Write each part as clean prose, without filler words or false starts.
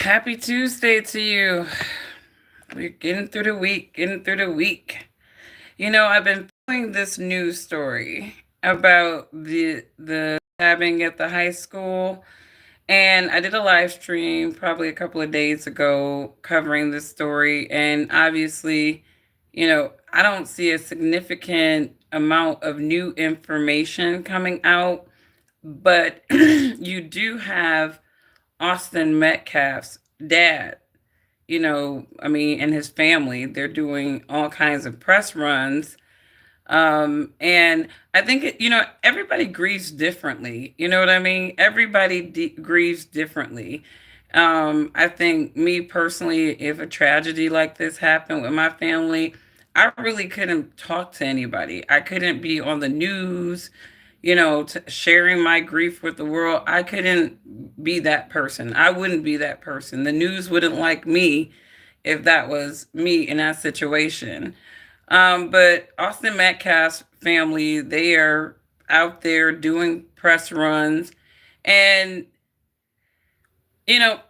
Happy Tuesday to you. We're getting through the week, I've been following this news story about the stabbing at the high school, and I did a live stream probably a couple of days ago covering this story, and obviously, I don't see a significant amount of new information coming out, but you do have Austin Metcalf's dad, and his family. They're doing all kinds of press runs. And I think, everybody grieves differently. You know what I mean? Everybody grieves differently. I think, me personally, if a tragedy like this happened with my family, I really couldn't talk to anybody. I couldn't be on the news, sharing my grief with the world. I couldn't be that person. I wouldn't be that person. The news wouldn't like me if that was me in that situation. But Austin Metcalf's family, they are out there doing press runs. And, you know,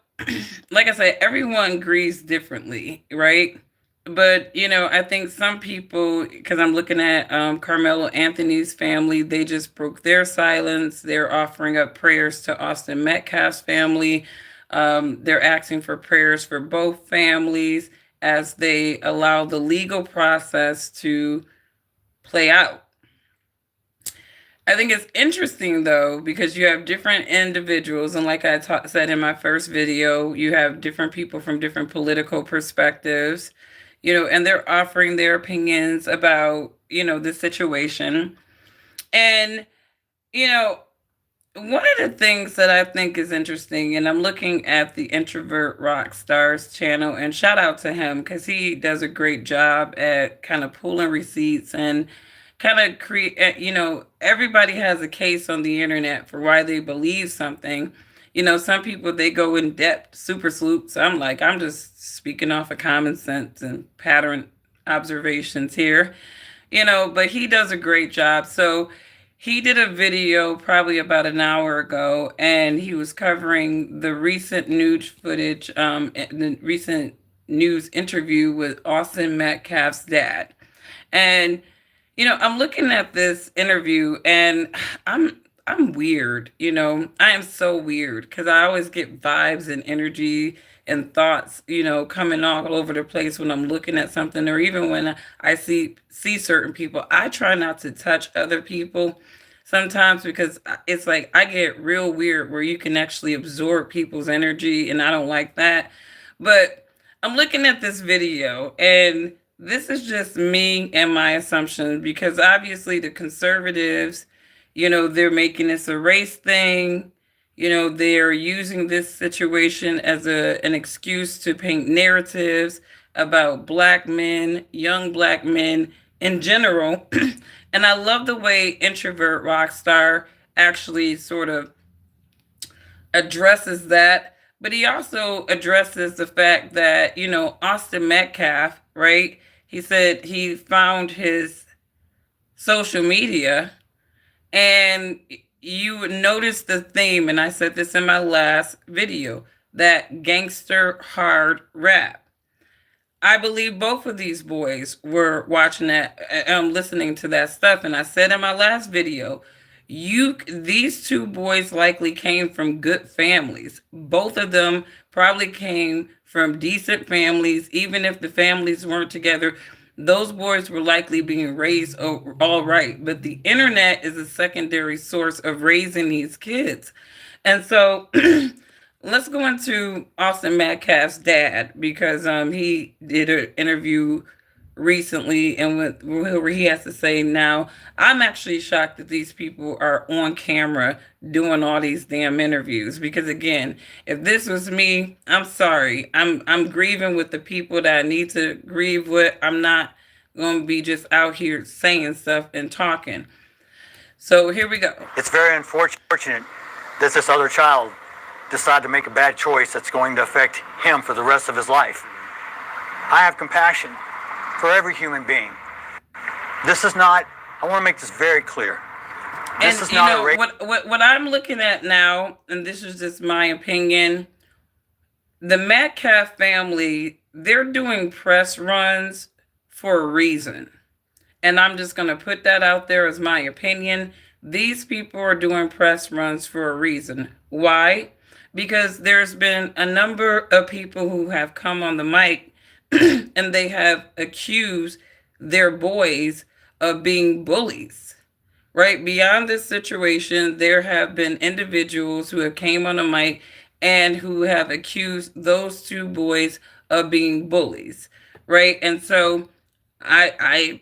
like I said, everyone grieves differently, right? But, I think some people, because I'm looking at Carmelo Anthony's family, they just broke their silence. They're offering up prayers to Austin Metcalf's family. They're asking for prayers for both families as they allow the legal process to play out. I think it's interesting though, because you have different individuals, and like I said in my first video, you have different people from different political perspectives, and they're offering their opinions about, the situation. And, you know, one of the things that I think is interesting, and I'm looking at the Introvert Rock Stars channel, and shout out to him because he does a great job at kind of pulling receipts and kind of create, everybody has a case on the internet for why they believe something. Some people, they go in depth, super sleuths. I'm like, I'm just speaking off of common sense and pattern observations here, but he does a great job. So he did a video probably about an hour ago, and he was covering the recent news footage, the recent news interview with Austin Metcalf's dad. And I'm looking at this interview and I'm weird, I am so weird because I always get vibes and energy and thoughts, coming all over the place when I'm looking at something, or even when I see certain people. I try not to touch other people sometimes because it's like I get real weird where you can actually absorb people's energy, and I don't like that. But I'm looking at this video, and this is just me and my assumptions, because obviously the conservatives, they're making this a race thing. They're using this situation as an excuse to paint narratives about black men, young black men in general. And I love the way Introvert Rockstar actually sort of addresses that. But he also addresses the fact that, Austin Metcalf, right? He said he found his social media, and you would notice the theme, and I said this in my last video, that gangster hard rap. I believe both of these boys were watching that, listening to that stuff, and I said in my last video, these two boys likely came from good families. Both of them probably came from decent families, even if the families weren't together. Those boys were likely being raised all right, but the internet is a secondary source of raising these kids. And so let's go into Austin Metcalf's dad, because he did an interview recently, and where he has to say, now I'm actually shocked that these people are on camera doing all these damn interviews, because again, if this was me, I'm sorry, I'm grieving with the people that I need to grieve with. I'm not going to be just out here saying stuff and talking. So here we go. It's very unfortunate that this other child decided to make a bad choice that's going to affect him for the rest of his life. I have compassion for every human being. This is not, I want to make this very clear. This is not what I'm looking at now, and this is just my opinion, the Metcalf family, they're doing press runs for a reason. And I'm just going to put that out there as my opinion. These people are doing press runs for a reason. Why? Because there's been a number of people who have come on the mic and they have accused their boys of being bullies. Right beyond this situation, there have been individuals who have came on the mic and who have accused those two boys of being bullies. Right, and so I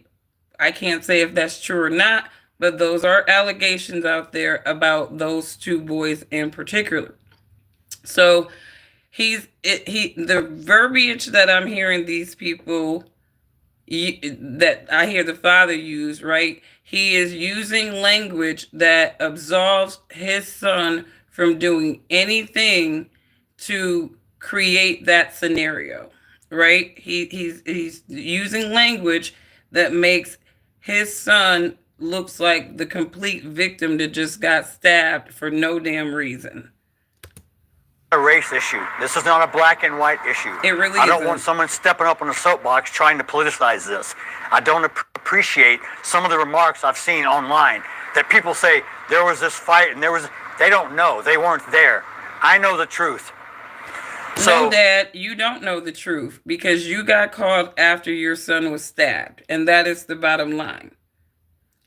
can't say if that's true or not, but those are allegations out there about those two boys in particular. So the verbiage that I'm hearing these people that I hear the father use, right? He is using language that absolves his son from doing anything to create that scenario, right? He's using language that makes his son looks like the complete victim that just got stabbed for no damn reason. A race issue. This is not a black and white issue. It really I don't isn't. want someone stepping up on a soapbox trying to politicize this. I don't appreciate some of the remarks I've seen online that people say there was this fight and they don't know. They weren't there. I know the truth. No, Dad, you don't know the truth because you got called after your son was stabbed, and that is the bottom line.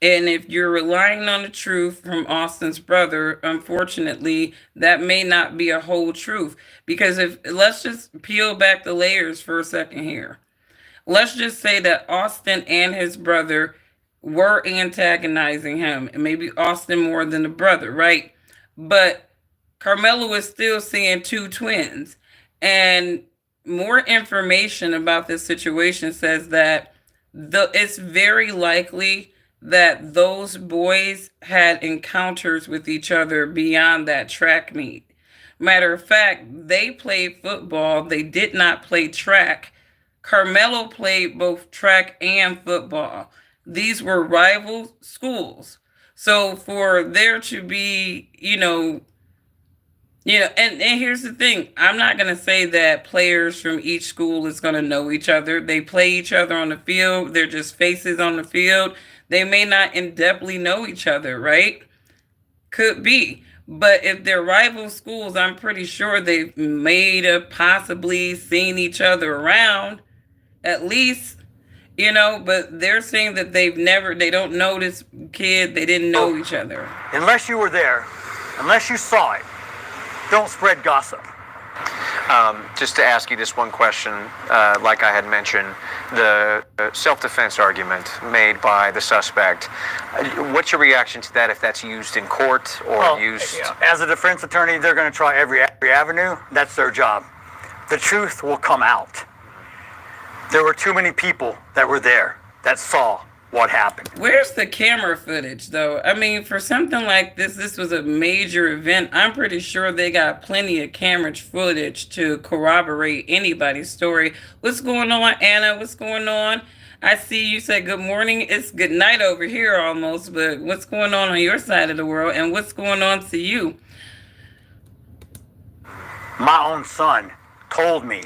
And if you're relying on the truth from Austin's brother, unfortunately, that may not be a whole truth. Because if let's just peel back the layers for a second here. Let's just say that Austin and his brother were antagonizing him, and maybe Austin more than the brother, right? But Carmelo is still seeing two twins. And more information about this situation says that it's very likely that those boys had encounters with each other beyond that track meet. Matter of fact, they played football. They did not play track. Carmelo played both track and football. These were rival schools. So for there to be, and here's the thing. I'm not going to say that players from each school is going to know each other. They play each other on the field. They're just faces on the field. They may not in-depthly know each other, right? Could be. But if they're rival schools, I'm pretty sure they've may have possibly seen each other around, at least, but they're saying that they don't know this kid, they didn't know each other. Unless you were there, unless you saw it, don't spread gossip. Just to ask you this one question, like I had mentioned, the self-defense argument made by the suspect. What's your reaction to that if that's used in court or used? As a defense attorney, they're going to try every avenue. That's their job. The truth will come out. There were too many people that were there that saw what happened. Where's the camera footage, though? I mean, for something like this was a major event. I'm pretty sure they got plenty of camera footage to corroborate anybody's story. What's going on, Anna? What's going on? I see you said good morning. It's good night over here almost, but what's going on your side of the world, and what's going on to you? My own son told me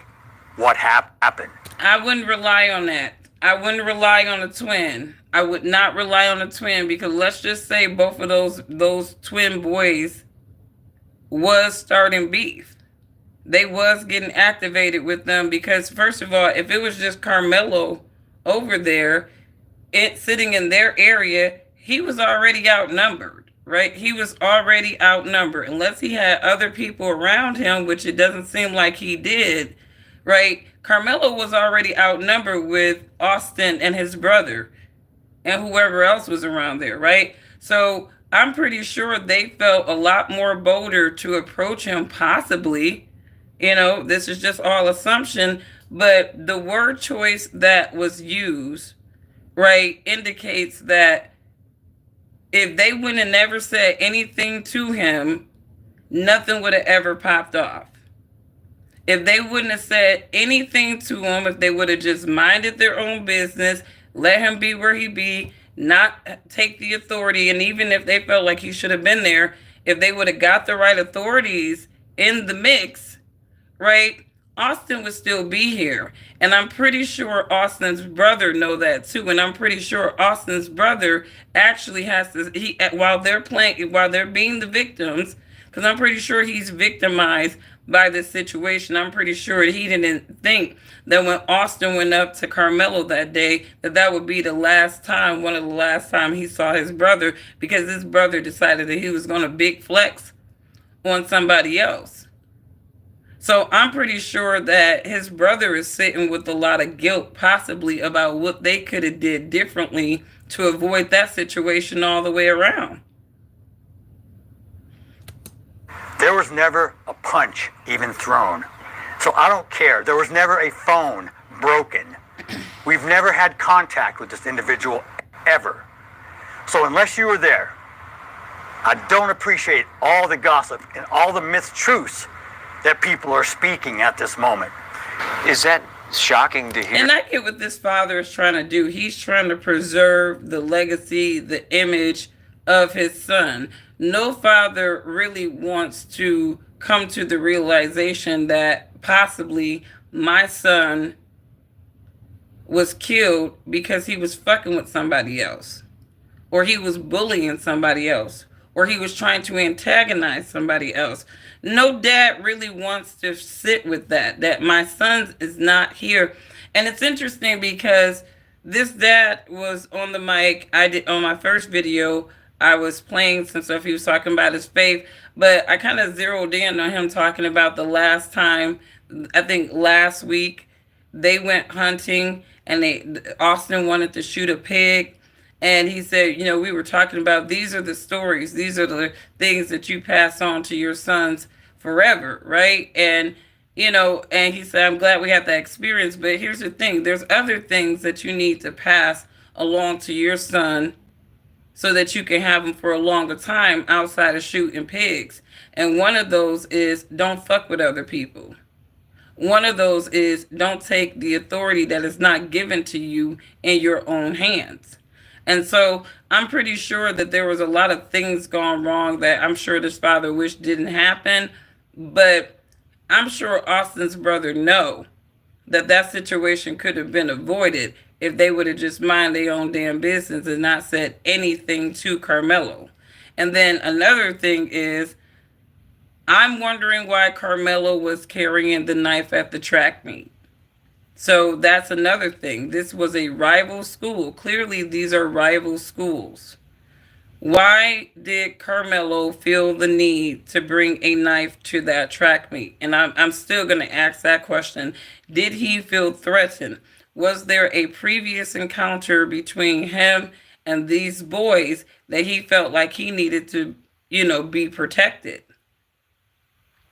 what happened. I wouldn't rely on that. I wouldn't rely on a twin. I would not rely on a twin because let's just say both of those twin boys was starting beef. They was getting activated with them because first of all, if it was just Carmelo over there, sitting in their area, he was already outnumbered, right? He was already outnumbered unless he had other people around him, which it doesn't seem like he did, right? Carmelo was already outnumbered with Austin and his brother and whoever else was around there, right? So I'm pretty sure they felt a lot more bolder to approach him, possibly. This is just all assumption, but the word choice that was used, right, indicates that if they wouldn't have never said anything to him, nothing would have ever popped off. If they wouldn't have said anything to him, if they would have just minded their own business, let him be where he be, not take the authority, and even if they felt like he should have been there, if they would have got the right authorities in the mix, right, Austin would still be here. And I'm pretty sure Austin's brother know that too. And I'm pretty sure Austin's brother actually has to, while they're being the victims, because I'm pretty sure he's victimized by this situation. I'm pretty sure he didn't think that when Austin went up to Carmelo that day, that would be the last time, one of the last time he saw his brother, because his brother decided that he was going to big flex on somebody else. So I'm pretty sure that his brother is sitting with a lot of guilt, possibly about what they could have did differently to avoid that situation all the way around. There was never a punch even thrown. So I don't care. There was never a phone broken. We've never had contact with this individual ever. So unless you were there, I don't appreciate all the gossip and all the mistruths that people are speaking at this moment. Is that shocking to hear? And I get what this father is trying to do. He's trying to preserve the legacy, the image of his son. No father really wants to come to the realization that possibly my son was killed because he was fucking with somebody else, or he was bullying somebody else, or he was trying to antagonize somebody else. No dad really wants to sit with that my son is not here. And it's interesting because this dad was on the mic. I did on my first video, I was playing some stuff. He was talking about his faith, but I kind of zeroed in on him talking about the last time, I think last week, they went hunting and Austin wanted to shoot a pig. And he said, we were talking about, these are the stories. These are the things that you pass on to your sons forever, right? And, and he said, I'm glad we had that experience. But here's the thing. There's other things that you need to pass along to your son so that you can have them for a longer time outside of shooting pigs. And one of those is don't fuck with other people. One of those is don't take the authority that is not given to you in your own hands. And so I'm pretty sure that there was a lot of things gone wrong that I'm sure this father wished didn't happen. But I'm sure Austin's brother know that situation could have been avoided if they would have just mind their own damn business and not said anything to Carmelo. And then another thing is, I'm wondering why Carmelo was carrying the knife at the track meet. So that's another thing. This was a rival school. Clearly, these are rival schools. Why did Carmelo feel the need to bring a knife to that track meet? And I'm still going to ask that question. Did he feel threatened? Was there a previous encounter between him and these boys that he felt like he needed to, be protected?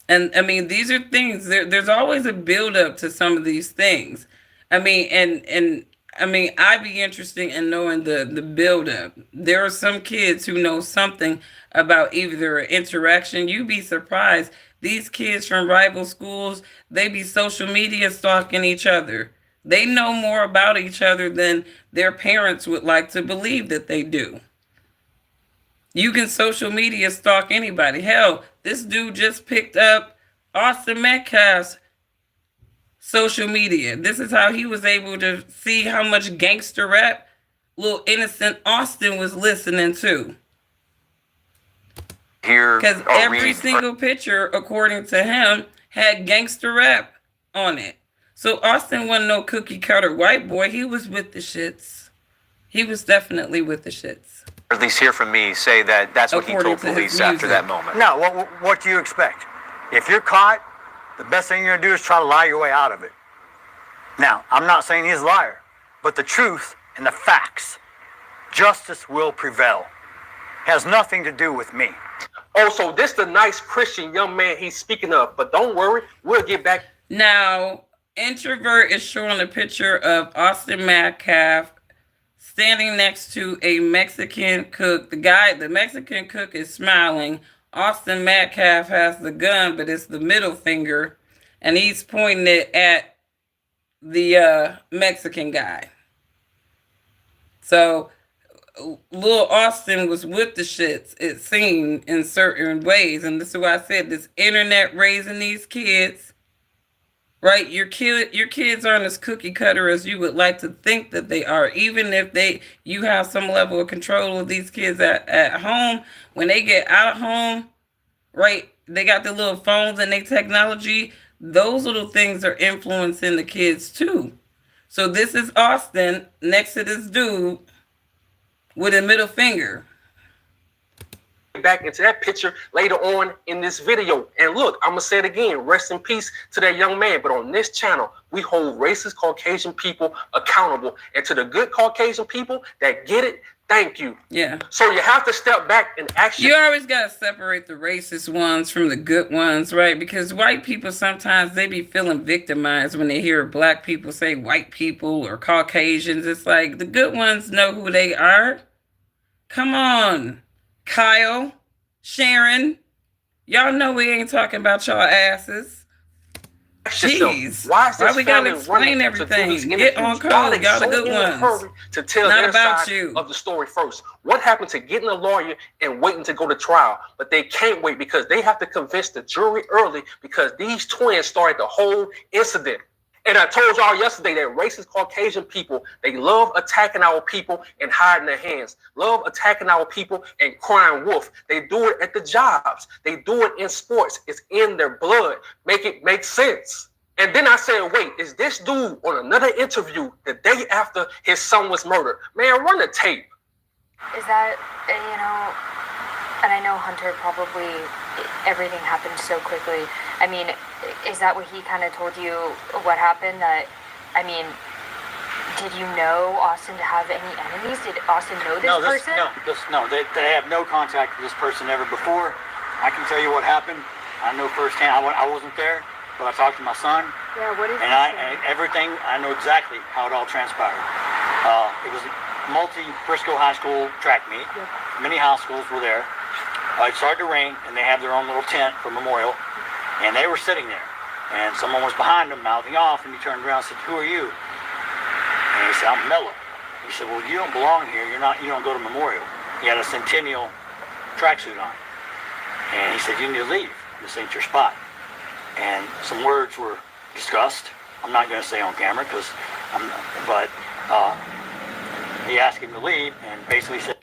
And I mean, these are things, there's always a buildup to some of these things. I mean, and I mean, I'd be interested in knowing the buildup. There are some kids who know something about either an interaction. You'd be surprised. These kids from rival schools, they be social media stalking each other. They know more about each other than their parents would like to believe that they do. You can social media stalk anybody. Hell, this dude just picked up Austin Metcalf's social media. This is how he was able to see how much gangster rap little innocent Austin was listening to. Because every single picture, according to him, had gangster rap on it. So Austin wasn't no cookie cutter white boy. He was with the shits. He was definitely with the shits. Or at least hear from me say that that's what According he told police after that moment. No, what do you expect? If you're caught, the best thing you're going to do is try to lie your way out of it. Now, I'm not saying he's a liar, but the truth and the facts, justice will prevail. Has nothing to do with me. Oh, so this the nice Christian young man he's speaking of, but don't worry, we'll get back. Now, Introvert is showing a picture of Austin Metcalf standing next to a Mexican cook. The Mexican cook is smiling. Austin Metcalf has the gun, but it's the middle finger, and he's pointing it at the Mexican guy. So Lil Austin was with the shits, it seemed, in certain ways. And this is why I said this internet raising these kids. right? Your kids aren't as cookie cutter as you would like to think that they are. Even if you have some level of control of these kids at home, when they get out of home, right? They got the little phones and they technology. Those little things are influencing the kids too. So this is Austin next to this dude with a middle finger. Back into that picture later on in this video. And look, I'm gonna say it again, rest in peace to that young man. But on this channel, we hold racist Caucasian people accountable. And to the good Caucasian people that get it, thank you. Yeah. So you have to step back and actually. You always got to separate the racist ones from the good ones, right? Because white people sometimes they be feeling victimized when they hear black people say white people or Caucasians. It's like the good ones know who they are. Come on, Kyle, Sharon. Y'all know we ain't talking about y'all asses. Jeez. Why we gotta explain everything? Get on code. Y'all the good ones. To tell Not their about side you. of the story first. What happened to getting a lawyer and waiting to go to trial? But they can't wait because they have to convince the jury early because these twins started the whole incident. And I told y'all yesterday that racist Caucasian people, they love attacking our people and hiding their hands. Love attacking our people and crying wolf. They do it at the jobs. They do it in sports. It's in their blood. Make it make sense. And then I said, wait, is this dude on another interview the day after his son was murdered? Man, run the tape. Is that, and I know Hunter probably, everything happened so quickly. I mean, is that what he kind of told you what happened? Did you know Austin to have any enemies? Did Austin know this person? No, they have no contact with this person ever before. I can tell you what happened. I know firsthand. I wasn't there, but I talked to my son. Yeah, what is and everything, I know exactly how it all transpired. It was a multi-Frisco High School track meet. Yep. Many high schools were there. It started to rain, and they have their own little tent for memorial, and they were sitting there. And someone was behind them mouthing off, and he turned around and said, "Who are you?" And he said, "I'm Mello." He said, "Well, you don't belong here. You don't go to memorial." He had a Centennial tracksuit on. And he said, "You need to leave. This ain't your spot." And some words were discussed. I'm not going to say on camera but he asked him to leave and basically said.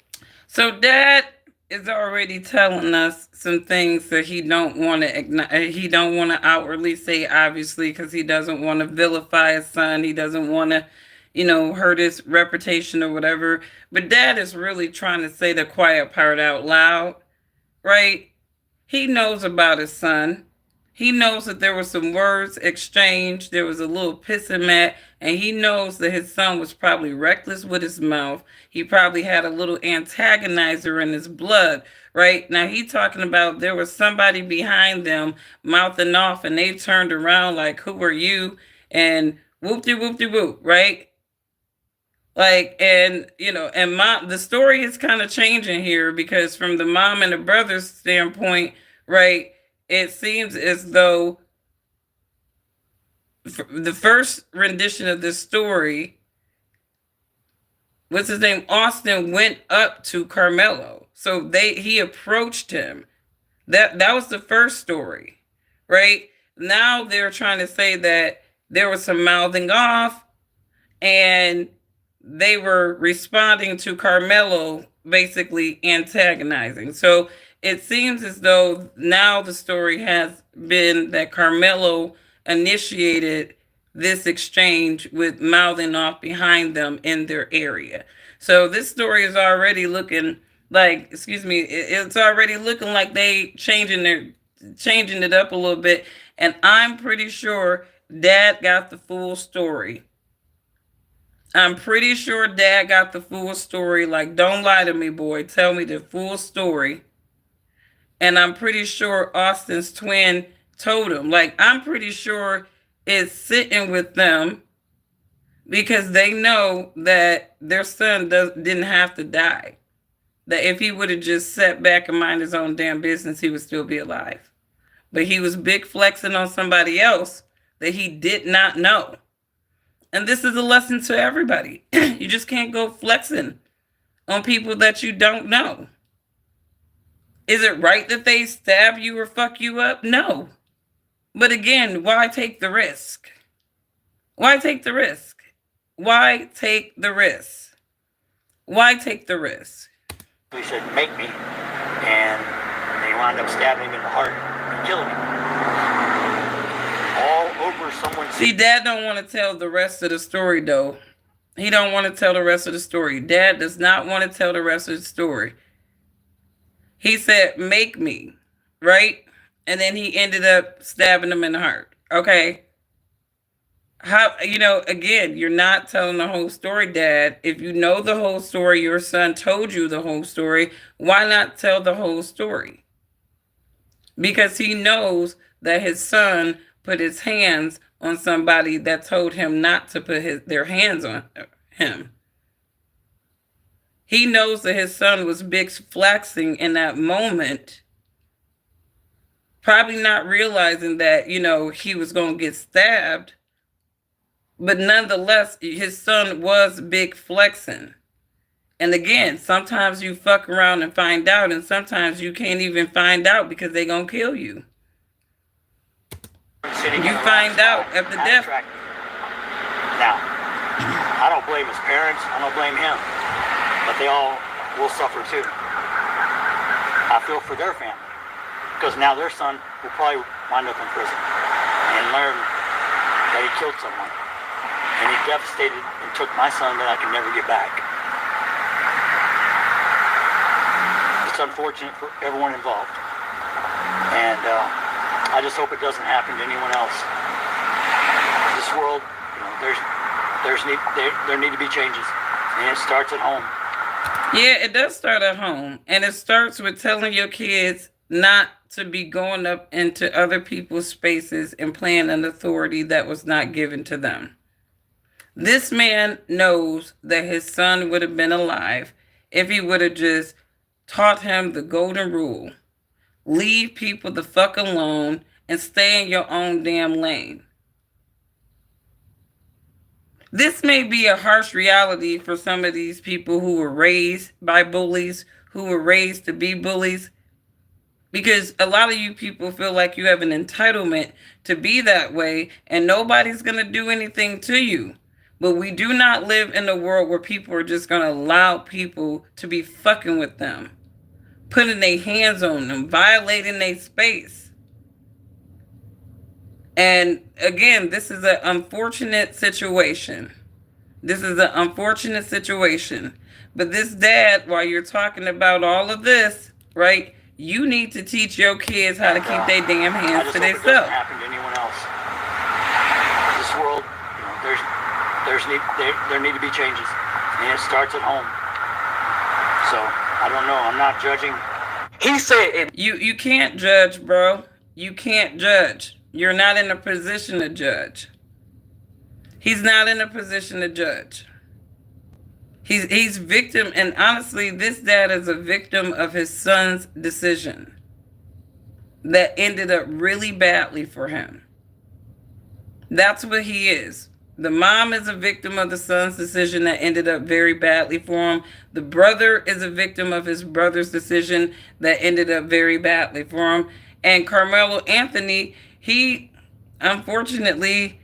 So Dad is already telling us some things that he don't want to outwardly say, obviously, because he doesn't want to vilify his son. He doesn't want to, hurt his reputation or whatever. But Dad is really trying to say the quiet part out loud, right? He knows about his son. He knows that there were some words exchanged. There was a little pissing mat, and he knows that his son was probably reckless with his mouth. He probably had a little antagonizer in his blood, right? Now he talking about there was somebody behind them mouthing off, and they turned around like, "Who are you?" And whoop-de-whoop-de-whoop, right? Like, and mom, the story is kind of changing here because from the mom and the brother's standpoint, right? It seems as though the first rendition of this story, what's his name? Austin went up to Carmelo. So he approached him. That was the first story, right? Now they're trying to say that there was some mouthing off and they were responding to Carmelo basically antagonizing. So it seems as though now the story has been that Carmelo initiated this exchange with mouthing off behind them in their area. So this story is already looking like, it's already looking like they changing it up a little bit. And I'm pretty sure Dad got the full story. I'm pretty sure Dad got the full story. Like, don't lie to me, boy. Tell me the full story. And I'm pretty sure Austin's twin told him. Like, I'm pretty sure it's sitting with them because they know that their son didn't have to die. That if he would have just sat back and mind his own damn business, he would still be alive. But he was big flexing on somebody else that he did not know. And this is a lesson to everybody. You just can't go flexing on people that you don't know. Is it right that they stab you or fuck you up? No. But again, why take the risk? Why take the risk? Why take the risk? Why take the risk? He said, make me. And they wound up stabbing him in the heart and killing him. All over someone's... See, Dad don't want to tell the rest of the story, though. He don't want to tell the rest of the story. Dad does not want to tell the rest of the story. He said, make me, right? And then he ended up stabbing him in the heart. Okay. How, again, you're not telling the whole story, Dad. If you know the whole story, your son told you the whole story, why not tell the whole story? Because he knows that his son put his hands on somebody that told him not to put their hands on him. He knows that his son was big flexing in that moment, probably not realizing that, he was going to get stabbed. But nonetheless, his son was big flexing. And again, sometimes you fuck around and find out, and sometimes you can't even find out because they're going to kill you. You find out at the death. Now, I don't blame his parents. I don't blame him. But they all will suffer too. I feel for their family. Because now their son will probably wind up in prison and learn that he killed someone. And he devastated and took my son that I can never get back. It's unfortunate for everyone involved. And I just hope it doesn't happen to anyone else. This world, there need to be changes. And it starts at home. Yeah, it does start at home. And it starts with telling your kids not to be going up into other people's spaces and playing an authority that was not given to them. This man knows that his son would have been alive if he would have just taught him the golden rule. Leave people the fuck alone and stay in your own damn lane. This may be a harsh reality for some of these people who were raised by bullies, who were raised to be bullies, because a lot of you people feel like you have an entitlement to be that way and nobody's going to do anything to you. But we do not live in a world where people are just going to allow people to be fucking with them, putting their hands on them, violating their space. And again, this is an unfortunate situation. This is an unfortunate situation. But this dad, while you're talking about all of this, right, you need to teach your kids how to keep their damn hands to themselves. It doesn't happen to anyone else. This world, there need to be changes, and it starts at home. So I don't know. I'm not judging. He said you can't judge, bro. You can't judge. You're not in a position to judge. He's not in a position to judge. He's victim, and honestly, this dad is a victim of his son's decision that ended up really badly for him. That's what he is. The mom is a victim of the son's decision that ended up very badly for him. The brother is a victim of his brother's decision that ended up very badly for him. And Carmelo Anthony, he, unfortunately,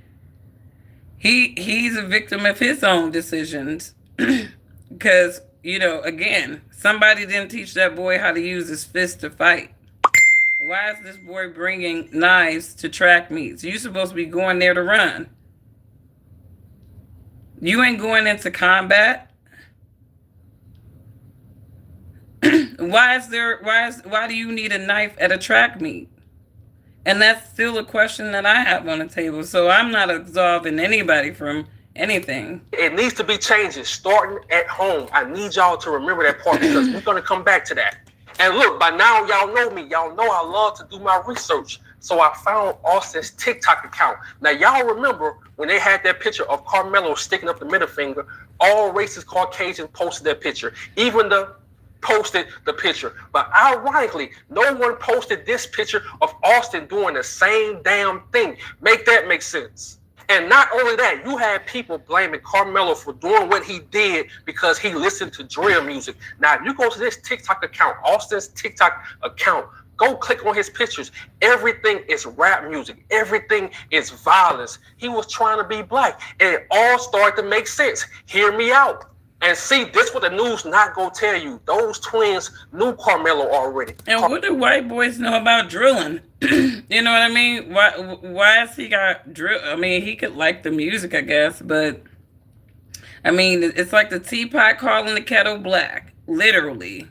he's a victim of his own decisions. Because, again, somebody didn't teach that boy how to use his fist to fight. Why is this boy bringing knives to track meets? You're supposed to be going there to run. You ain't going into combat. Why do you need a knife at a track meet? And that's still a question that I have on the table. So I'm not absolving anybody from anything. it needs to be changes starting at home. I need y'all to remember that part because we're going to come back to that. And look, by now, y'all know me. Y'all know I love to do my research. So I found Austin's TikTok account. Now, y'all remember when they had that picture of Carmelo sticking up the middle finger, all racist Caucasians posted that picture. Even posted the picture. But ironically, no one posted this picture of Austin doing the same damn thing. Make that make sense. And not only that, you had people blaming Carmelo for doing what he did because he listened to drill music. Now, if you go to this TikTok account, Austin's TikTok account, Go click on his pictures. Everything is rap music. Everything is violence. He was trying to be black. And it all started to make sense. Hear me out. And see, this what the news not gonna tell you. Those twins knew Carmelo already. And what do white boys know about drilling? You know what I mean? Why has he got drill? I mean, he could like the music, I guess, but I mean, it's like the teapot calling the kettle black. Literally.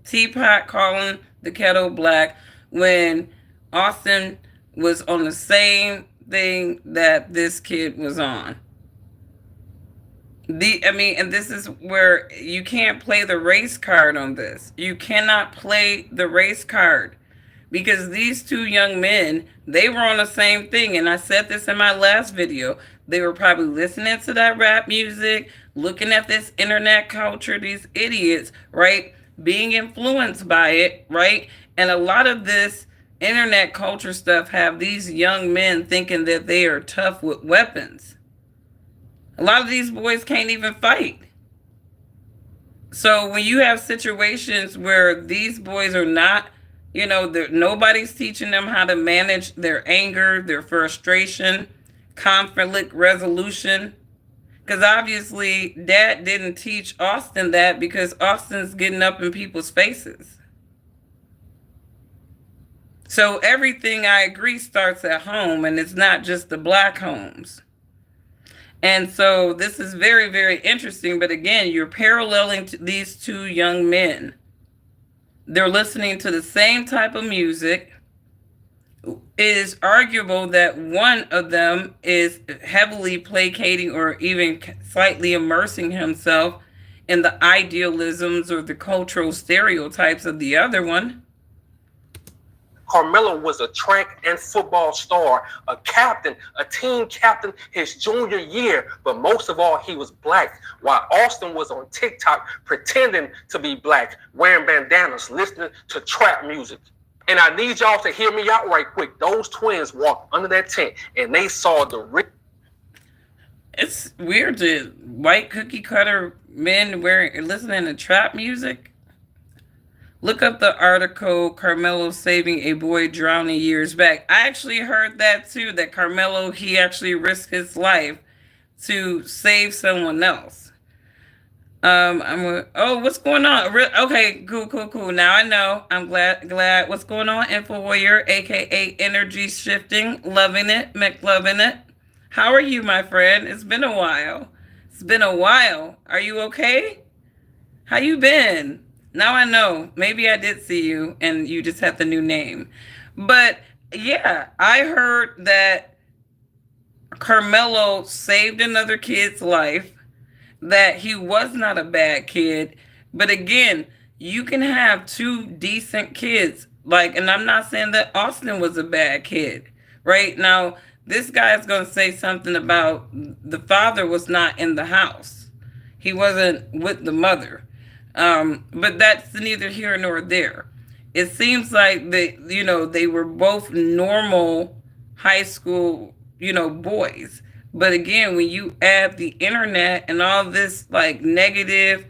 Teapot calling the kettle black when Austin was on the same thing that this kid was on. And this is where you can't play the race card on this. You cannot play the race card because these two young men, they were on the same thing. And I said this in my last video. They were probably listening to that rap music, looking at this internet culture, these idiots, right? Being influenced by it, right? And a lot of this internet culture stuff have these young men thinking that they are tough with weapons. A lot of these boys can't even fight. So when you have situations where these boys are not, nobody's teaching them how to manage their anger, their frustration, conflict resolution. Because obviously Dad didn't teach Austin that because Austin's getting up in people's faces. So everything, I agree, starts at home, and it's not just the black homes. And so this is very, very interesting. But again, you're paralleling to these two young men. They're listening to the same type of music. It is arguable that one of them is heavily placating or even slightly immersing himself in the idealisms or the cultural stereotypes of the other one. Carmelo was a track and football star, a captain, a team captain his junior year, but most of all, he was black, while Austin was on TikTok pretending to be black, wearing bandanas, listening to trap music. And I need y'all to hear me out right quick. Those twins walked under that tent and they saw the... It's weird to white cookie cutter men listening to trap music. Look up the article, Carmelo saving a boy drowning years back. I actually heard that too, that Carmelo, he actually risked his life to save someone else. What's going on? Okay, cool. Now I know. I'm glad. What's going on? Info Warrior, aka Energy Shifting. Loving it, McLoving it. How are you, my friend? It's been a while. Are you okay? How you been? Now I know. Maybe I did see you and you just had the new name. But yeah, I heard that Carmelo saved another kid's life, that he was not a bad kid. But again, you can have two decent kids. And I'm not saying that Austin was a bad kid. Right? Now, this guy is going to say something about the father was not in the house. He wasn't with the mother. But that's neither here nor there. It seems like they were both normal high school, boys. But again, when you add the internet and all this negative,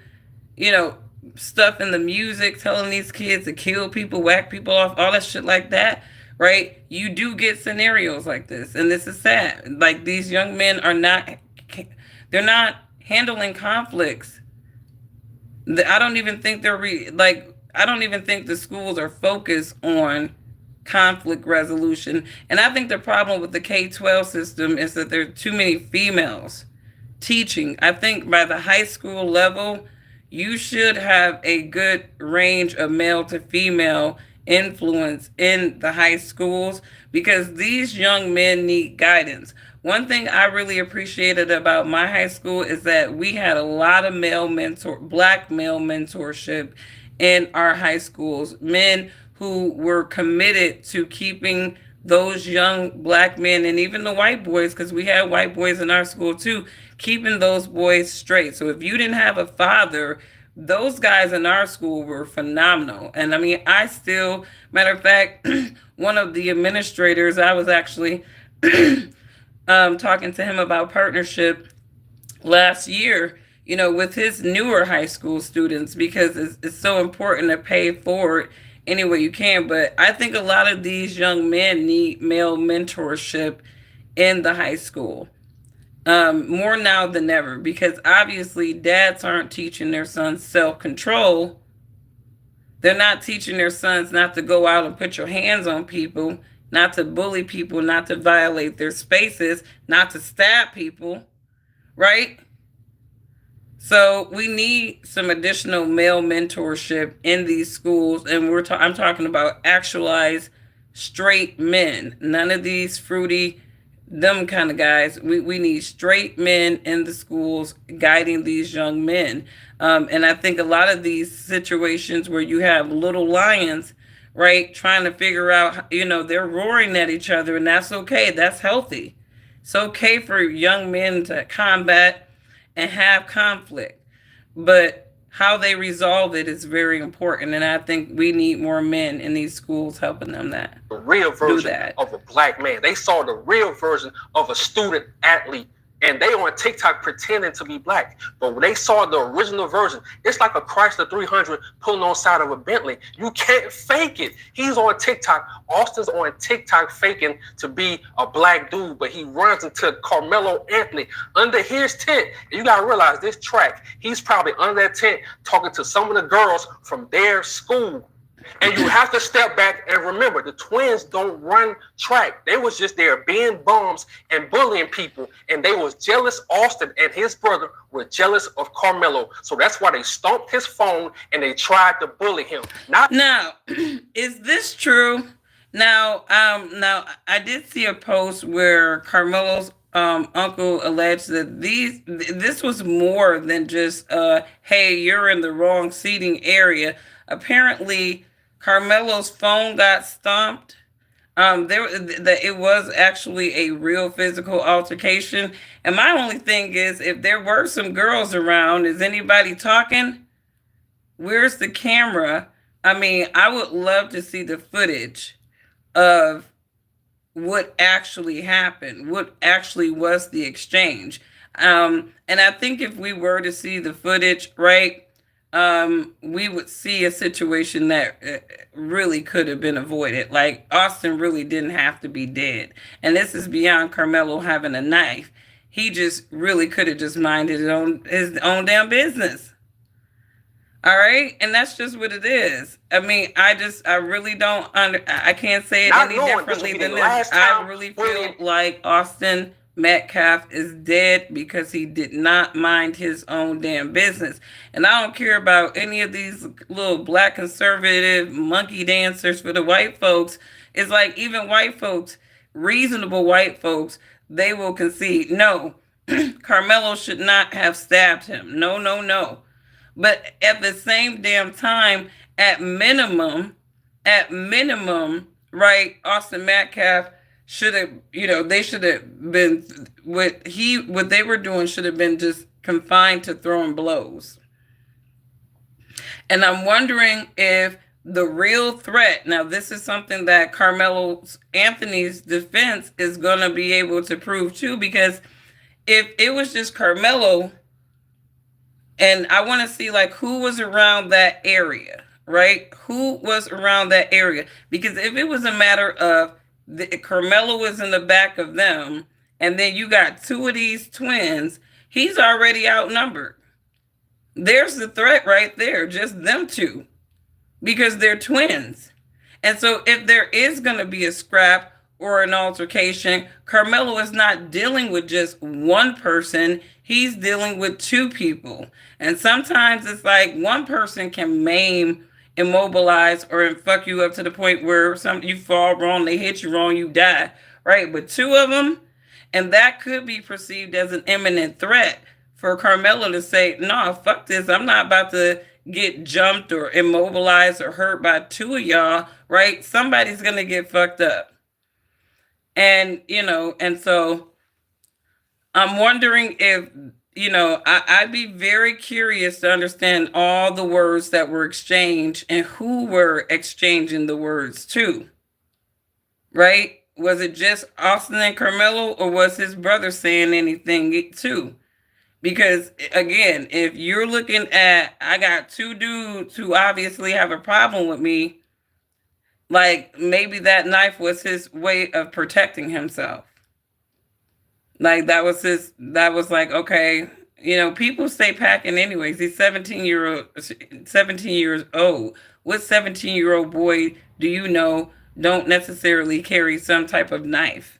stuff in the music, telling these kids to kill people, whack people off, all that shit like that, right? You do get scenarios like this. And this is sad. These young men they're not handling conflicts. I don't even think I don't even think the schools are focused on conflict resolution. And I think the problem with the K-12 system is that there are too many females teaching. I think by the high school level, you should have a good range of male to female influence in the high schools because these young men need guidance. One thing I really appreciated about my high school is that we had a lot of black male mentorship in our high schools, men who were committed to keeping those young black men and even the white boys, because we had white boys in our school too, keeping those boys straight. So if you didn't have a father, those guys in our school were phenomenal. And I mean, matter of fact, one of the administrators, I was actually talking to him about partnership last year, with his newer high school students, because it's so important to pay forward any way you can. But I think a lot of these young men need male mentorship in the high school, more now than ever, because obviously dads aren't teaching their sons self-control. They're not teaching their sons not to go out and put your hands on people, not to bully people, not to violate their spaces, not to stab people, right? So we need some additional male mentorship in these schools, and I'm talking about actualized straight men. None of these fruity, them kind of guys. We need straight men in the schools guiding these young men. And I think a lot of these situations where you have little lions, right, trying to figure out, they're roaring at each other, and that's okay. That's healthy. It's okay for young men to combat and have conflict, but how they resolve it is very important. And I think we need more men in these schools helping them the real version of a black man. They saw the real version of a student athlete, and they on TikTok pretending to be black. But when they saw the original version, it's like a Chrysler 300 pulling on side of a Bentley. You can't fake it. He's on TikTok. Austin's on TikTok faking to be a black dude, but he runs into Carmelo Anthony under his tent. And you got to realize this track, he's probably under that tent talking to some of the girls from their school. And you have to step back and remember, the twins don't run track. They was just there being bums and bullying people. And they was jealous. Austin and his brother were jealous of Carmelo. So that's why they stomped his phone and they tried to bully him. Now, is this true? Now, I did see a post where Carmelo's uncle alleged that this was more than just, hey, you're in the wrong seating area. Apparently, Carmelo's phone got stomped. It was actually a real physical altercation. And my only thing is, if there were some girls around, is anybody talking? Where's the camera? I mean, I would love to see the footage of what actually happened, what actually was the exchange. And I think if we were to see the footage, right, we would see a situation that really could have been avoided. Like, Austin really didn't have to be dead. And this is beyond Carmelo having a knife. He just really could have just minded his own damn business. All right. And that's just what it is. I mean, I really don't, I can't say it any differently than this. I really feel like Austin Metcalf is dead because he did not mind his own damn business. And I don't care about any of these little black conservative monkey dancers for the white folks. It's like, even white folks, reasonable white folks, they will concede, no, Carmelo should not have stabbed him. No, no, no. But at the same damn time, at minimum, right, Austin Metcalf should have, they should have been, what they were doing should have been just confined to throwing blows. And I'm wondering if the real threat, now this is something that Carmelo Anthony's defense is going to be able to prove too, because if it was just Carmelo, and I want to see like who was around that area, right? Who was around that area? Because if it was a matter of Carmelo was in the back of them, and then you got two of these twins, he's already outnumbered. There's the threat right there, just them two, because they're twins. And so if there is going to be a scrap or an altercation, Carmelo is not dealing with just one person, he's dealing with two people. And sometimes it's like one person can maim, immobilize, or fuck you up to the point where you fall wrong, they hit you wrong, you die, right? But two of them, and that could be perceived as an imminent threat for Carmelo to say, no, fuck this, I'm not about to get jumped or immobilized or hurt by two of y'all, right? Somebody's gonna get fucked up. And, and so I'm wondering if, I'd be very curious to understand all the words that were exchanged and who were exchanging the words to, right? Was it just Austin and Carmelo, or was his brother saying anything too? Because again, if you're looking at, I got two dudes who obviously have a problem with me, Like maybe that knife was his way of protecting himself. Like that was like, okay, people stay packing anyways. He's 17 years old. What 17-year-old boy do you know don't necessarily carry some type of knife?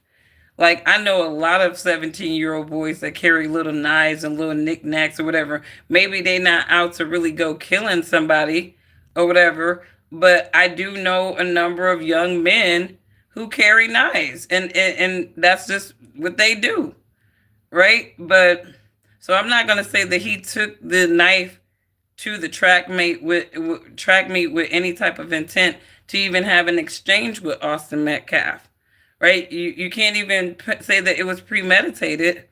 Like I know a lot of 17-year-old boys that carry little knives and little knickknacks or whatever. Maybe they not out to really go killing somebody or whatever, but I do know a number of young men who carry knives, and that's just what they do, right? But so I'm not going to say that he took the knife to the track meet with any type of intent to even have an exchange with Austin Metcalf, right? You can't even say that it was premeditated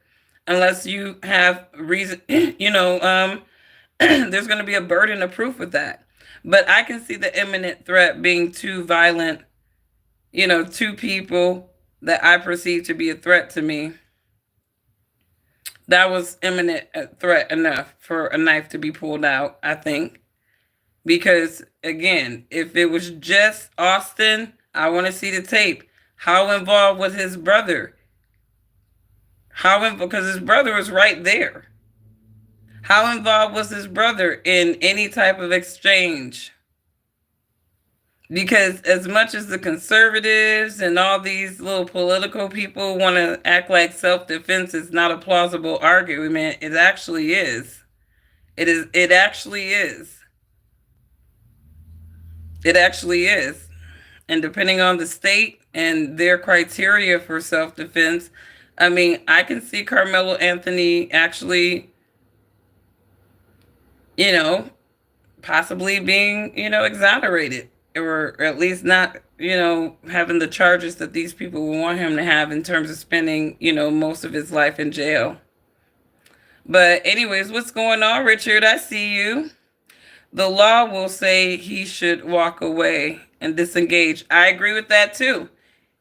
unless you have reason. There's going to be a burden of proof with that. But I can see the imminent threat being too violent. Two people that I perceive to be a threat to me. That was imminent threat enough for a knife to be pulled out, I think. Because, again, if it was just Austin, I want to see the tape. How involved was his brother? Because his brother was right there. How involved was his brother in any type of exchange? Because as much as the conservatives and all these little political people want to act like self-defense is not a plausible argument, it actually is. It actually is. It actually is. And depending on the state and their criteria for self-defense, I mean, I can see Carmelo Anthony actually, possibly being, exonerated, or at least not, having the charges that these people want him to have in terms of spending, most of his life in jail. But anyways, what's going on, Richard? I see you. The law will say he should walk away and disengage. I agree with that too.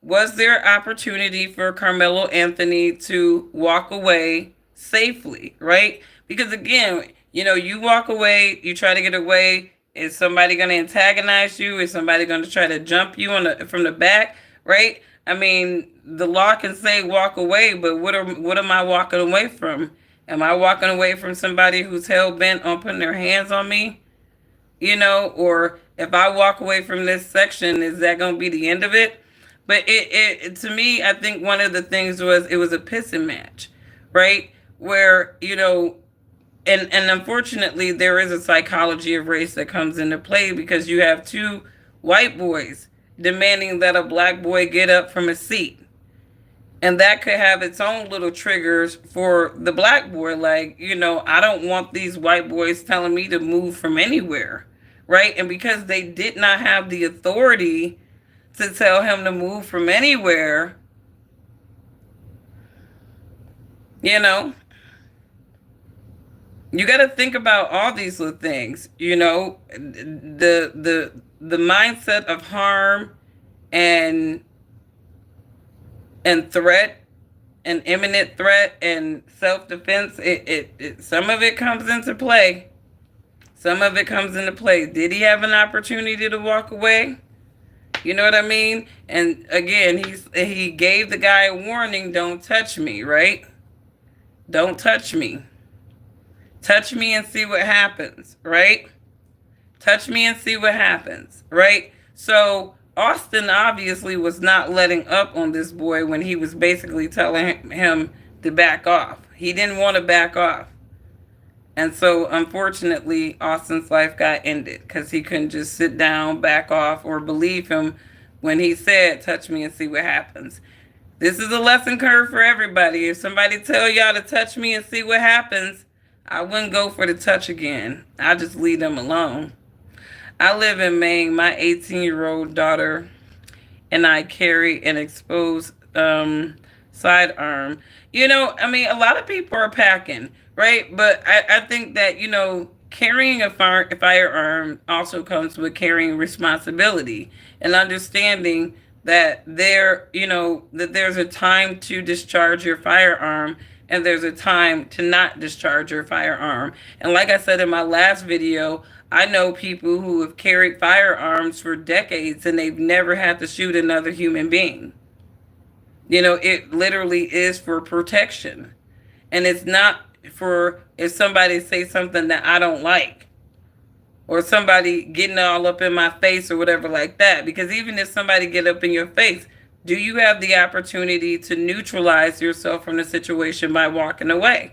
Was there opportunity for Carmelo Anthony to walk away safely, right? Because again, you walk away, you try to get away. Is somebody going to antagonize you? Is somebody going to try to jump you from the back, right? I mean, the law can say walk away, but what am I walking away from? Am I walking away from somebody who's hell bent on putting their hands on me? Or if I walk away from this section, is that going to be the end of it? But it to me, I think one of the things was it was a pissing match, right? Where, and unfortunately, there is a psychology of race that comes into play because you have two white boys demanding that a black boy get up from a seat. And that could have its own little triggers for the black boy. Like, I don't want these white boys telling me to move from anywhere, right? And because they did not have the authority to tell him to move from anywhere, you got to think about all these little things, the mindset of harm and threat and imminent threat and self-defense. It some of it comes into play. Some of it comes into play. Did he have an opportunity to walk away? You know what I mean? And again, he gave the guy a warning, don't touch me, right? Don't touch me. Touch me and see what happens, right? Touch me and see what happens, right? So Austin obviously was not letting up on this boy when he was basically telling him to back off. He didn't want to back off. And so, unfortunately, Austin's life got ended because he couldn't just sit down, back off, or believe him when he said, touch me and see what happens. This is a lesson curve for everybody. If somebody tell y'all to touch me and see what happens, I wouldn't go for the touch again. I just leave them alone. I live in Maine. My 18-year-old daughter and I carry an exposed sidearm. A lot of people are packing, right? But I think that, carrying a firearm also comes with carrying responsibility and understanding that that there's a time to discharge your firearm and there's a time to not discharge your firearm. And like I said in my last video, I know people who have carried firearms for decades and they've never had to shoot another human being. It literally is for protection. And it's not for if somebody say something that I don't like, or somebody getting all up in my face or whatever like that. Because even if somebody get up in your face, do you have the opportunity to neutralize yourself from the situation by walking away?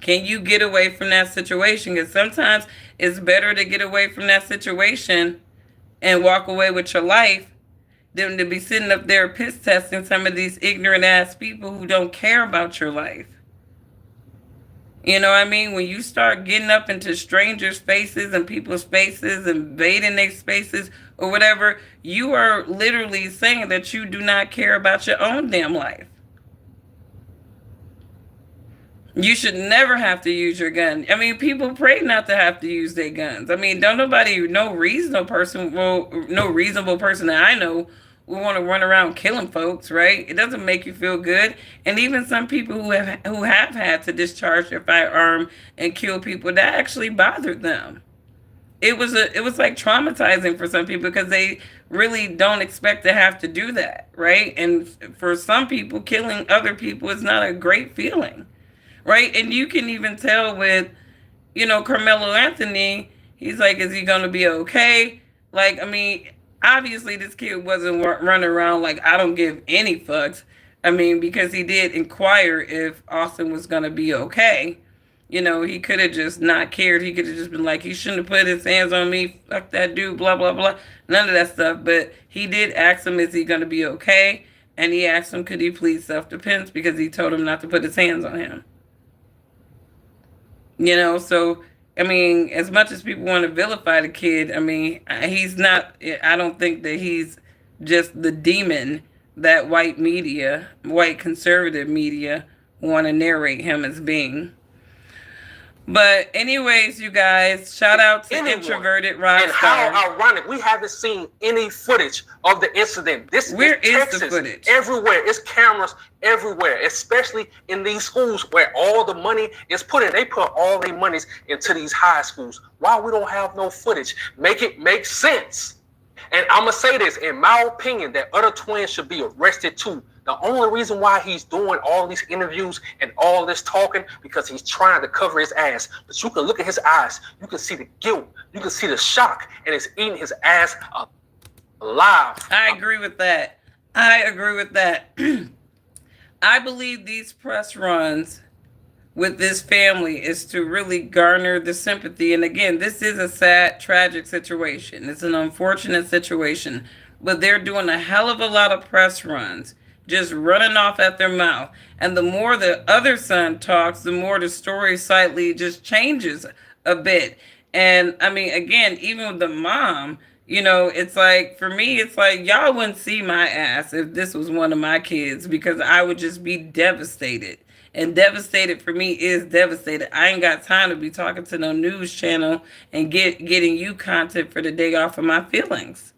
Can you get away from that situation? Because sometimes it's better to get away from that situation and walk away with your life than to be sitting up there piss testing some of these ignorant ass people who don't care about your life. You know what I mean? When you start getting up into strangers' faces and people's faces, invading their spaces or whatever, you are literally saying that you do not care about your own damn life. You should never have to use your gun. I mean, people pray not to have to use their guns. I mean, no reasonable person that I know will want to run around killing folks, right? It doesn't make you feel good. And even some people who have had to discharge their firearm and kill people, that actually bothered them. It was like traumatizing for some people because they really don't expect to have to do that, right? And for some people, killing other people is not a great feeling. Right? And you can even tell with, Carmelo Anthony, he's like, is he going to be okay? Like, I mean, obviously this kid wasn't running around like, I don't give any fucks. I mean, because he did inquire if Austin was going to be okay. He could have just not cared. He could have just been like, he shouldn't have put his hands on me. Fuck that dude, blah, blah, blah. None of that stuff. But he did ask him, is he going to be okay? And he asked him, could he plead self-defense? Because he told him not to put his hands on him. So, I mean, as much as people want to vilify the kid, I mean, he's not, I don't think that he's just the demon that white conservative media want to narrate him as being. But anyways, you guys, shout out to Introverted Rockstar. And how ironic, we haven't seen any footage of the incident. Where is Texas, the footage? Everywhere. It's cameras everywhere, especially in these schools where all the money is put in. They put all their monies into these high schools. Why we don't have no footage? Make it make sense. And I'm going to say this, in my opinion, that other twin should be arrested too. The only reason why he's doing all these interviews and all this talking, because he's trying to cover his ass. But you can look at his eyes. You can see the guilt. You can see the shock. And it's eating his ass alive. I agree with that. I believe these press runs with this family is to really garner the sympathy. And again, this is a sad, tragic situation. It's an unfortunate situation. But they're doing a hell of a lot of press runs, just running off at their mouth. And the more the other son talks, the more the story slightly just changes a bit. And I mean, again, even with the mom, it's like, for me, it's like, y'all wouldn't see my ass if this was one of my kids, because I would just be devastated. And devastated for me is devastated. I ain't got time to be talking to no news channel and getting you content for the day off of my feelings.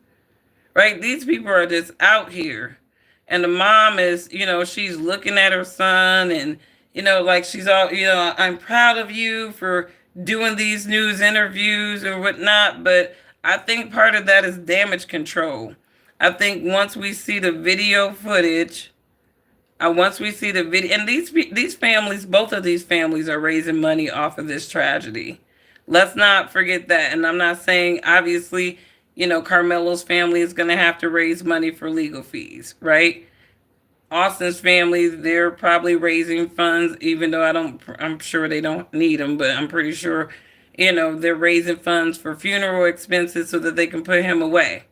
Right? These people are just out here. And the mom is, she's looking at her son and, like she's all, I'm proud of you for doing these news interviews or whatnot. But I think part of that is damage control. I think once we see the video footage, and these families, both of these families are raising money off of this tragedy. Let's not forget that. And I'm not saying, obviously, Carmelo's family is going to have to raise money for legal fees, right? Austin's family, they're probably raising funds, even though I'm sure they don't need them, but I'm pretty sure, they're raising funds for funeral expenses so that they can put him away,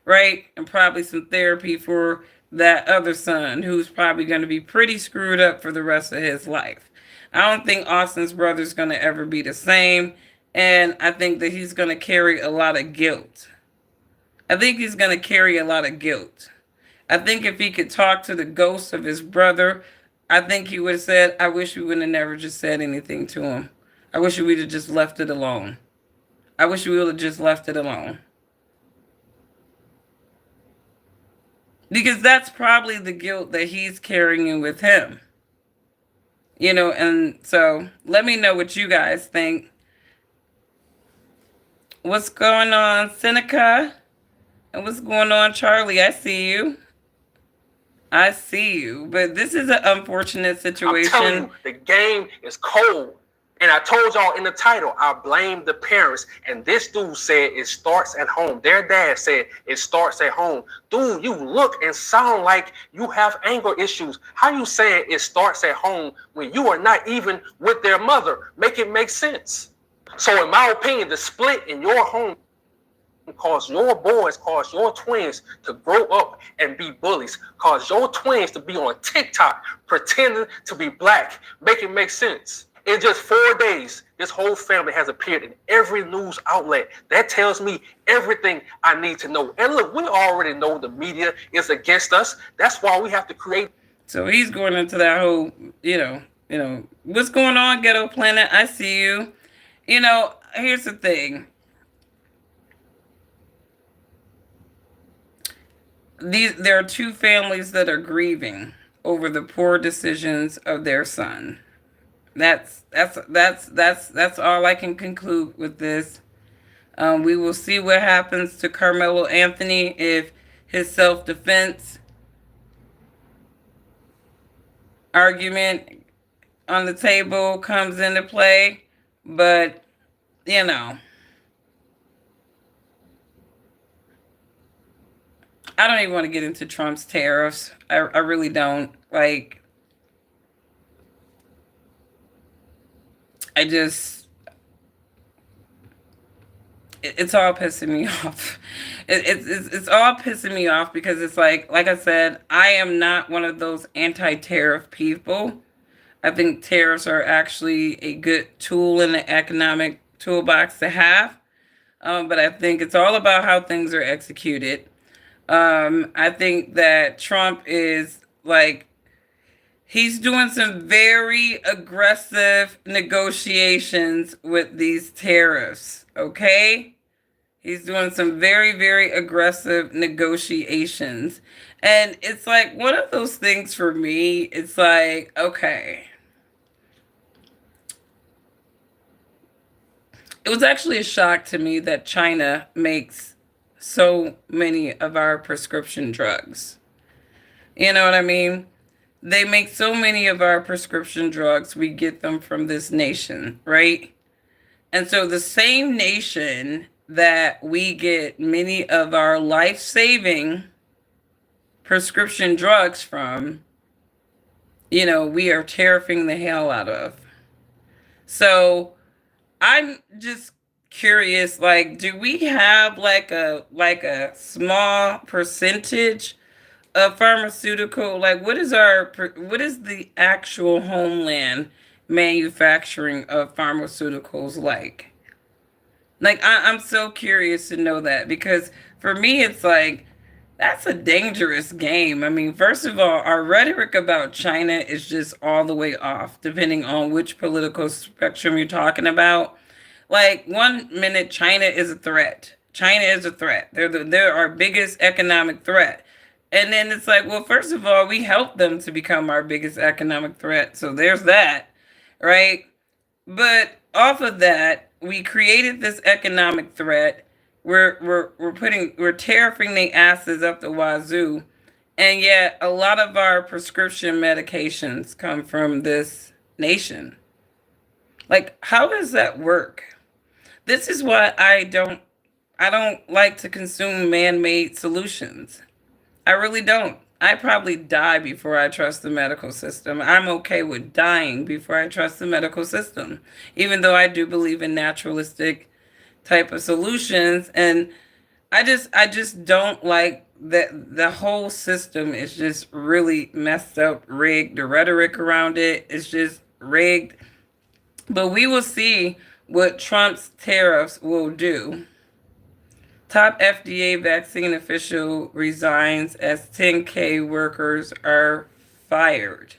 right? And probably some therapy for that other son who's probably going to be pretty screwed up for the rest of his life. I don't think Austin's brother's going to ever be the same. And I think that he's going to carry a lot of guilt. I think if he could talk to the ghost of his brother, I think he would have said, I wish we would have never just said anything to him. I wish we would have just left it alone. Because that's probably the guilt that he's carrying with him. And so let me know what you guys think. What's going on, Seneca? And what's going on, Charlie? I see you. I see you. But this is an unfortunate I'm telling situation. you, the game is cold. And I told y'all in the title, I blame the parents. And this dude said it starts at home. Their dad said it starts at home. Dude, you look and sound like you have anger issues. How you saying it starts at home when you are not even with their mother? Make it make sense. So in my opinion, the split in your home cause your boys, cause your twins to grow up and be bullies, cause your twins to be on TikTok pretending to be black. Make it make sense. In just 4 days, this whole family has appeared in every news outlet. That tells me everything I need to know. And look, we already know the media is against us. That's why we have to create. So he's going into that whole, what's going on, Ghetto Planet? I see you. Here's the thing. There are two families that are grieving over the poor decisions of their son. That's all I can conclude with this. We will see what happens to Carmelo Anthony if his self-defense argument on the table comes into play. But, I don't even want to get into Trump's tariffs. I really don't. It's all pissing me off. It's all pissing me off because it's like I said, I am not one of those anti-tariff people. I think tariffs are actually a good tool in the economic toolbox to have. But I think it's all about how things are executed. I think that Trump is he's doing some very aggressive negotiations with these tariffs, okay? He's doing some very, very aggressive negotiations. And it's one of those things for me, it's okay. It was actually a shock to me that China makes so many of our prescription drugs. You know what I mean? They make so many of our prescription drugs. We get them from this nation, right? And so the same nation that we get many of our life-saving prescription drugs from, we are tariffing the hell out of. So I'm just curious, do we have a small percentage of pharmaceutical, what is the actual homeland manufacturing of pharmaceuticals like? I'm so curious to know that, because for me it's that's a dangerous game. I mean, first of all, our rhetoric about China is just all the way off, depending on which political spectrum you're talking about. 1 minute, China is a threat. China is a threat. They're our biggest economic threat. And then it's well, first of all, we helped them to become our biggest economic threat. So there's that, right? But off of that, we created this economic threat. We're tariffing the asses up the wazoo. And yet a lot of our prescription medications come from this nation. How does that work? This is why I don't like to consume man-made solutions. I really don't. I probably die before I trust the medical system. I'm okay with dying before I trust the medical system, even though I do believe in naturalistic type of solutions. And I just don't like that the whole system is just really messed up, rigged. The rhetoric around it is just rigged. But we will see what Trump's tariffs will do. Top FDA vaccine official resigns as 10K workers are fired.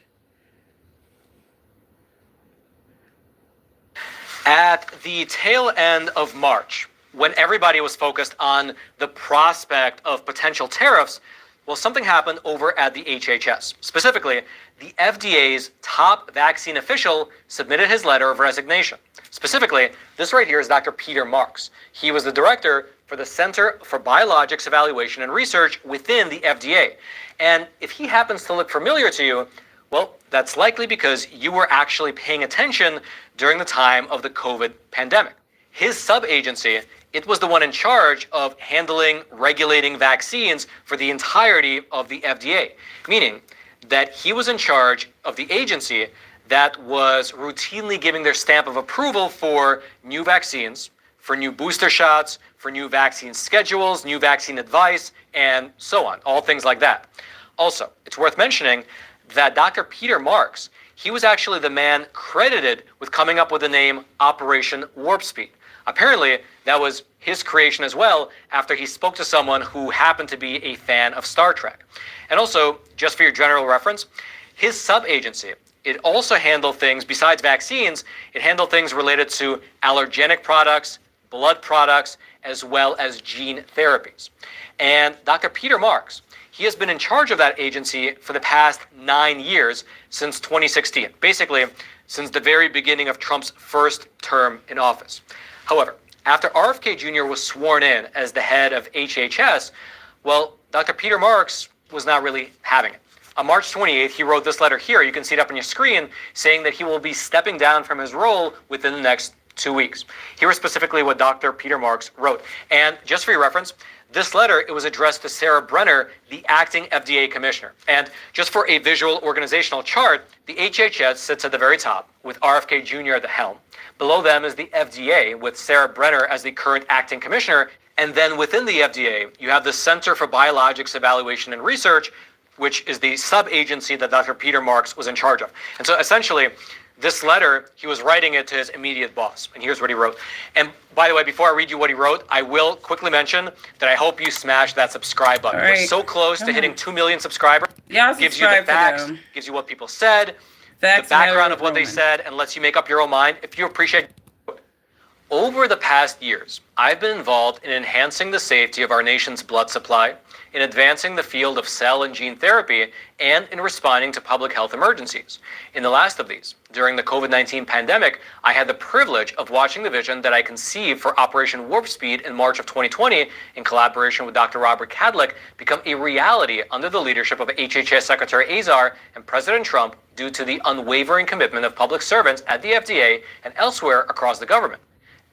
At the tail end of March, when everybody was focused on the prospect of potential tariffs, well, something happened over at the HHS. Specifically, the FDA's top vaccine official submitted his letter of resignation. Specifically, this right here is Dr. Peter Marks. He was the director for the Center for Biologics Evaluation and Research within the FDA. And if he happens to look familiar to you, well, that's likely because you were actually paying attention during the time of the COVID pandemic. His sub-agency, it was the one in charge of handling, regulating vaccines for the entirety of the FDA, meaning that he was in charge of the agency that was routinely giving their stamp of approval for new vaccines, for new booster shots, for new vaccine schedules, new vaccine advice, and so on, all things like that. Also, it's worth mentioning that Dr. Peter Marks, he was actually the man credited with coming up with the name Operation Warp Speed. Apparently, that was his creation as well after he spoke to someone who happened to be a fan of Star Trek. And also, just for your general reference, his sub-agency, it also handled things, besides vaccines, it handled things related to allergenic products, blood products, as well as gene therapies. And Dr. Peter Marks, he has been in charge of that agency for the past 9 years, since 2016, basically since the very beginning of Trump's first term in office. However, after RFK Jr. was sworn in as the head of HHS, well, Dr. Peter Marks was not really having it. On March 28th, he wrote this letter here, you can see it up on your screen, saying that he will be stepping down from his role within the next 2 weeks. Here is specifically what Dr. Peter Marks wrote. And just for your reference, this letter, it was addressed to Sarah Brenner, the acting FDA commissioner. And just for a visual organizational chart, the HHS sits at the very top with RFK Jr. at the helm. Below them is the FDA with Sarah Brenner as the current acting commissioner. And then within the FDA, you have the Center for Biologics Evaluation and Research, which is the sub-agency that Dr. Peter Marks was in charge of. And so essentially, this letter, he was writing it to his immediate boss. And here's what he wrote. And by the way, before I read you what he wrote, I will quickly mention that I hope you smash that subscribe button. All right. We're so close to hitting 2 million subscribers. Yeah, gives you the facts, gives you what people said, Facts the background of what they ruined. said, and lets you make up your own mind. If you appreciate. Over the past years, I've been involved in enhancing the safety of our nation's blood supply, in advancing the field of cell and gene therapy, and in responding to public health emergencies. In the last of these, during the COVID-19 pandemic, I had the privilege of watching the vision that I conceived for Operation Warp Speed in March of 2020, in collaboration with Dr. Robert Kadlec, become a reality under the leadership of HHS Secretary Azar and President Trump, due to the unwavering commitment of public servants at the FDA and elsewhere across the government.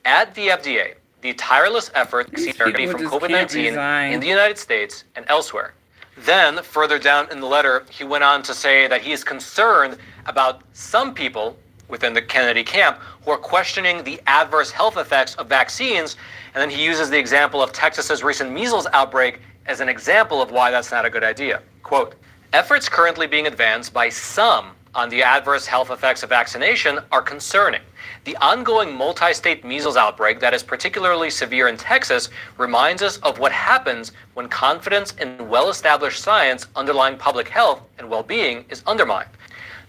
At the FDA, the tireless effort to therapy from COVID-19 in the United States and elsewhere. Then, further down in the letter, he went on to say that he is concerned about some people within the Kennedy camp who are questioning the adverse health effects of vaccines, and then he uses the example of Texas's recent measles outbreak as an example of why that's not a good idea. Quote, efforts currently being advanced by some on the adverse health effects of vaccination are concerning. The ongoing multi-state measles outbreak that is particularly severe in Texas reminds us of what happens when confidence in well-established science underlying public health and well-being is undermined.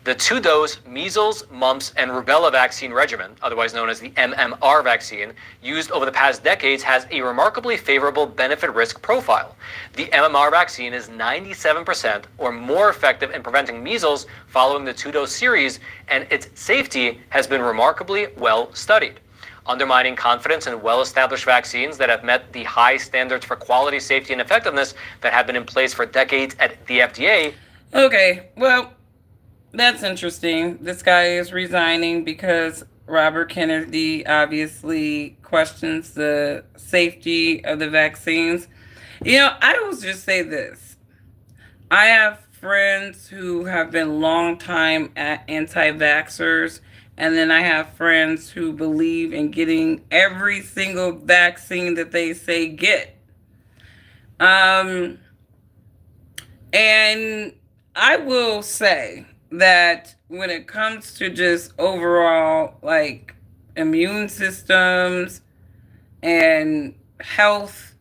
The 2-dose measles, mumps, and rubella vaccine regimen, otherwise known as the MMR vaccine, used over the past decades has a remarkably favorable benefit-risk profile. The MMR vaccine is 97% or more effective in preventing measles following the 2-dose series, and its safety has been remarkably well studied. Undermining confidence in well-established vaccines that have met the high standards for quality, safety, and effectiveness that have been in place for decades at the FDA. Okay, well, that's interesting. This guy is resigning because Robert Kennedy obviously questions the safety of the vaccines. You know, I will just say this. I have friends who have been long-time anti-vaxxers, and then I have friends who believe in getting every single vaccine that they say get. And I will say that when it comes to just overall like immune systems and health,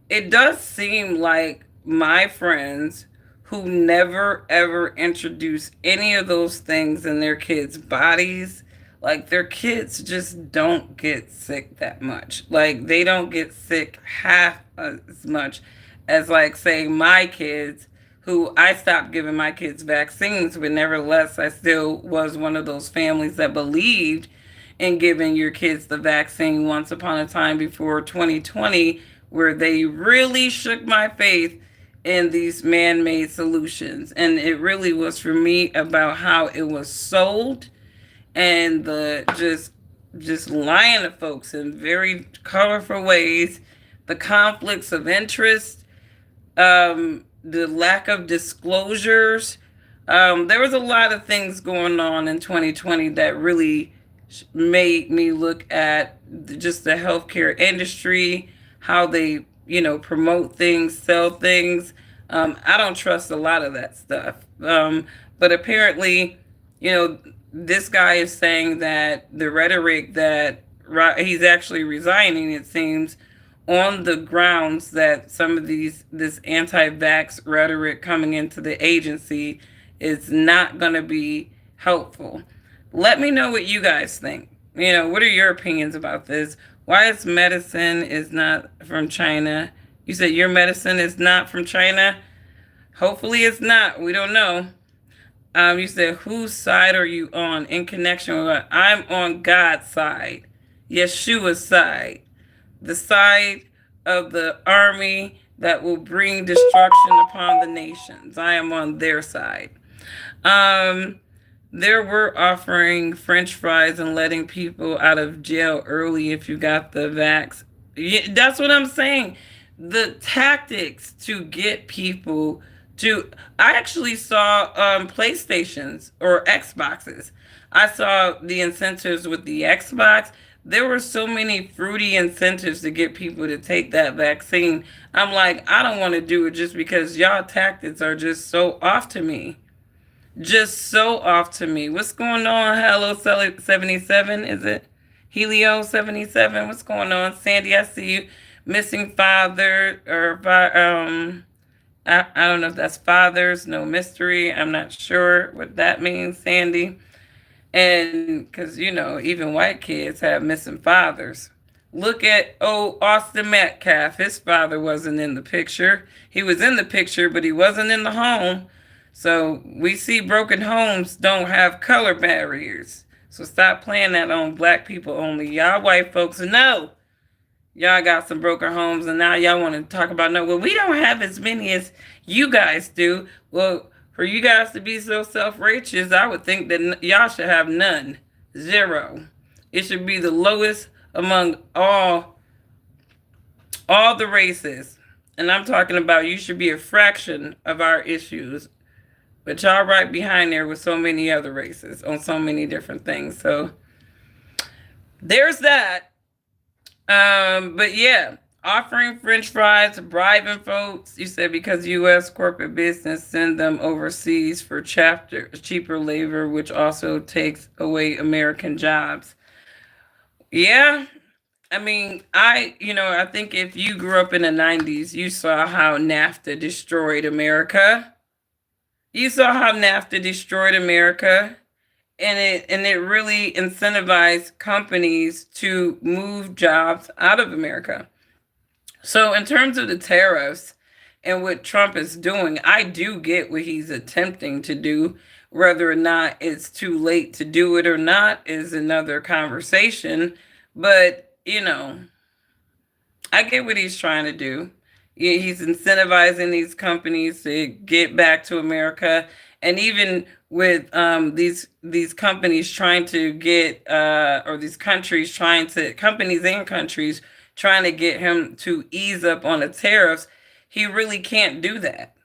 it does seem like my friends who never ever introduce any of those things in their kids' bodies, like their kids just don't get sick that much. Like they don't get sick half as much as like say my kids, who I stopped giving my kids vaccines, but nevertheless, I still was one of those families that believed in giving your kids the vaccine once upon a time before 2020, where they really shook my faith in these man-made solutions. And it really was for me about how it was sold and the just lying to folks in very colorful ways, the conflicts of interest, the lack of disclosures. There was a lot of things going on in 2020 that really made me look at just the healthcare industry, how they, promote things, sell things. I don't trust a lot of that stuff. But apparently, this guy is saying that the rhetoric that he's actually resigning, it seems, on the grounds that some of this anti-vax rhetoric coming into the agency is not going to be helpful. Let me know what you guys think. What are your opinions about this? Why is medicine is not from China? You said your medicine is not from China? Hopefully it's not. We don't know. You said, whose side are you on in connection with what? I'm on God's side, Yeshua's side, the side of the army that will bring destruction upon the nations. I am on their side. There were offering French fries and letting people out of jail early if you got the vax. Yeah, that's what I'm saying. The tactics to get people I actually saw PlayStations or Xboxes. I saw the incentives with the Xbox. There were so many fruity incentives to get people to take that vaccine. I'm like, I don't want to do it just because y'all tactics are just so off to me. Just so off to me. What's going on? Hello, 77. Is it Helio 77? What's going on? Sandy, I see you. Missing father or I don't know if that's fathers, no mystery. I'm not sure what that means, Sandy. And because, even white kids have missing fathers. Look at Austin Metcalf. His father wasn't in the picture. He was in the picture, but he wasn't in the home. So we see broken homes don't have color barriers. So stop playing that on black people only. Y'all white folks know. Y'all got some broken homes, and now y'all want to talk about, no, well, we don't have as many as you guys do. Well, for you guys to be so self-righteous, I would think that y'all should have none. 0. It should be the lowest among all the races. And I'm talking about you should be a fraction of our issues. But y'all right behind there with so many other races on so many different things. So there's that. But yeah, offering French fries, bribing folks. You said because U.S. corporate business send them overseas for cheaper labor, which also takes away American jobs. Yeah, I mean, I think if you grew up in the 90s, you saw how NAFTA destroyed America. You saw how NAFTA destroyed America. And it really incentivized companies to move jobs out of America. So in terms of the tariffs and what Trump is doing, I do get what he's attempting to do. Whether or not it's too late to do it or not is another conversation. But, I get what he's trying to do. He's incentivizing these companies to get back to America. And even with these companies trying to get, or these companies and countries trying to get him to ease up on the tariffs, he really can't do that.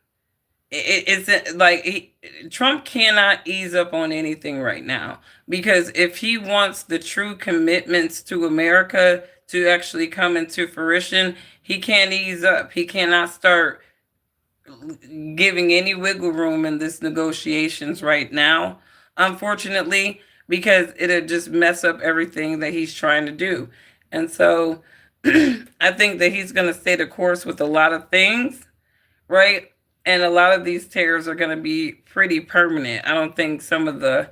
It's like Trump cannot ease up on anything right now, because if he wants the true commitments to America to actually come into fruition, he can't ease up. He cannot start giving any wiggle room in this negotiations right now, unfortunately, because it'll just mess up everything that he's trying to do. And so I think that he's going to stay the course with a lot of things, right? And a lot of these tariffs are going to be pretty permanent. I don't think some of the,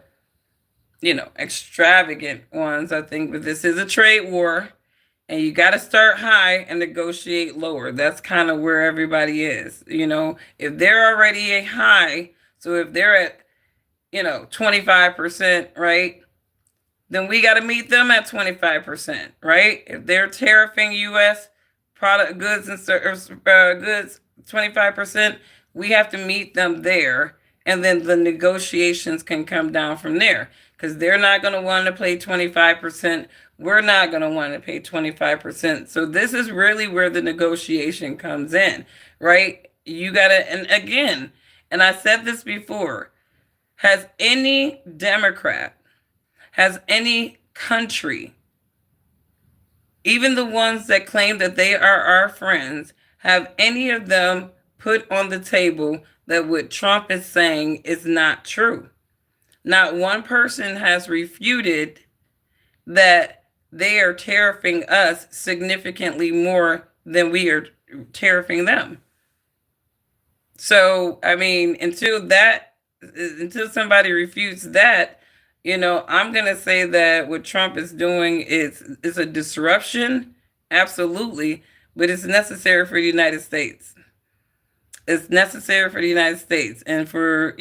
extravagant ones. I think that this is a trade war, and you got to start high and negotiate lower. That's kind of where everybody is. If they're already a high, so if they're at, 25%, right? then we got to meet them at 25%, right? If they're tariffing U.S. product goods and goods 25%, we have to meet them there, and then the negotiations can come down from there because they're not going to want to pay 25%. We're not going to want to pay 25%. So this is really where the negotiation comes in, right? You got to, and again, and I said this before, has any Democrat, has any country, even the ones that claim that they are our friends, have any of them put on the table that what Trump is saying is not true? Not one person has refuted that they are tariffing us significantly more than we are tariffing them. So, I mean, until somebody refutes that, I'm going to say that what Trump is doing is a disruption, absolutely, but it's necessary for the United States. It's necessary for the United States. And for,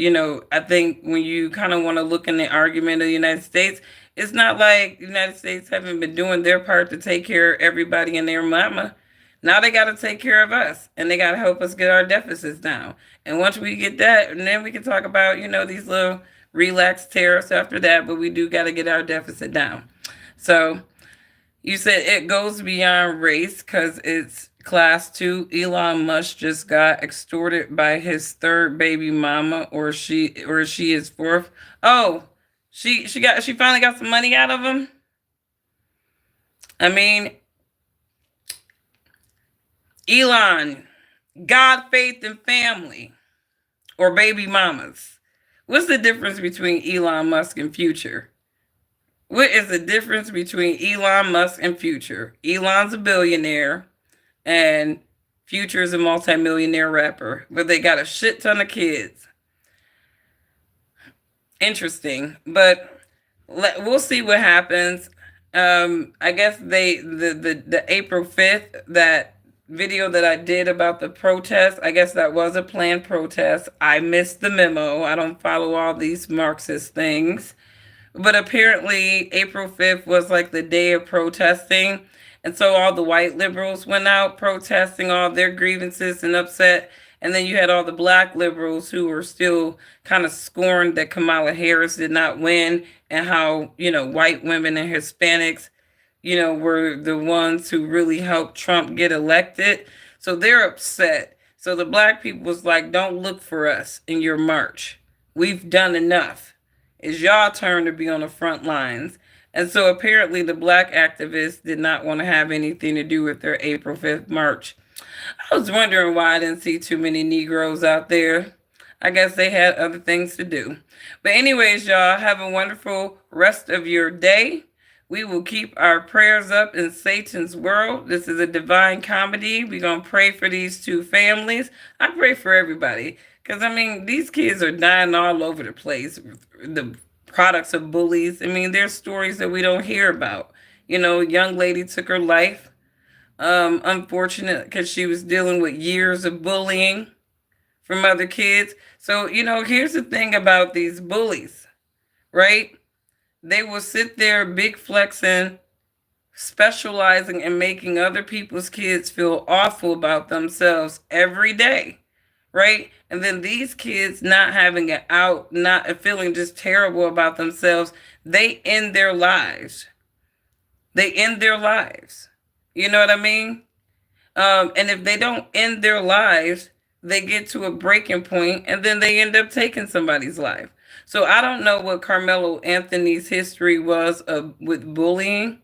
I think when you kind of want to look in the argument of the United States, it's not like the United States haven't been doing their part to take care of everybody and their mama. Now they got to take care of us, and they got to help us get our deficits down. And once we get that, and then we can talk about, these little relaxed tariffs after that, but we do got to get our deficit down. So you said it goes beyond race because it's class 2. Elon Musk just got extorted by his third baby mama, or she is fourth. Oh, she finally got some money out of him. I mean, Elon, God, faith, and family, or baby mamas. What's the difference between Elon Musk and Future? What is the difference between Elon Musk and Future? Elon's a billionaire, and Future's a multimillionaire rapper, but they got a shit ton of kids. Interesting, but we'll see what happens. I guess the April 5th, that video that I did about the protest, I guess that was a planned protest. I missed the memo. I don't follow all these Marxist things. But apparently April 5th was like the day of protesting. And so all the white liberals went out protesting all their grievances and upset. And then you had all the black liberals who were still kind of scorned that Kamala Harris did not win, and how, white women and Hispanics, were the ones who really helped Trump get elected. So they're upset. So the black people was like, don't look for us in your march. We've done enough. It's y'all turn to be on the front lines. And so apparently the black activists did not want to have anything to do with their April 5th march. I was wondering why I didn't see too many Negroes out there. I guess they had other things to do. But anyways, y'all, have a wonderful rest of your day. We will keep our prayers up in Satan's world. This is a divine comedy. We're going to pray for these two families. I pray for everybody. Because, these kids are dying all over the place. The products of bullies. There's stories that we don't hear about. A young lady took her life. Unfortunate because she was dealing with years of bullying from other kids. So, here's the thing about these bullies, right? They will sit there big flexing, specializing in making other people's kids feel awful about themselves every day, right? And then these kids not having it out, not feeling just terrible about themselves, they end their lives. They end their lives. You know what I mean? And if they don't end their lives, they get to a breaking point and then they end up taking somebody's life. So I don't know what Carmelo Anthony's history was with bullying,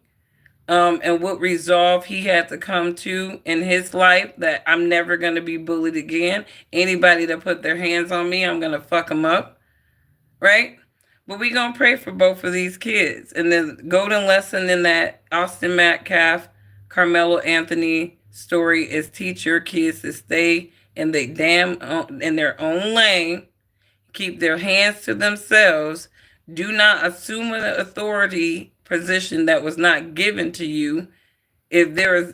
and what resolve he had to come to in his life, that I'm never going to be bullied again. Anybody that put their hands on me, I'm going to fuck them up, right? But we're going to pray for both of these kids. And the golden lesson in that Austin Metcalf, Carmelo Anthony story is teach your kids to stay in their own lane, keep their hands to themselves. Do not assume an authority position that was not given to you. If there is,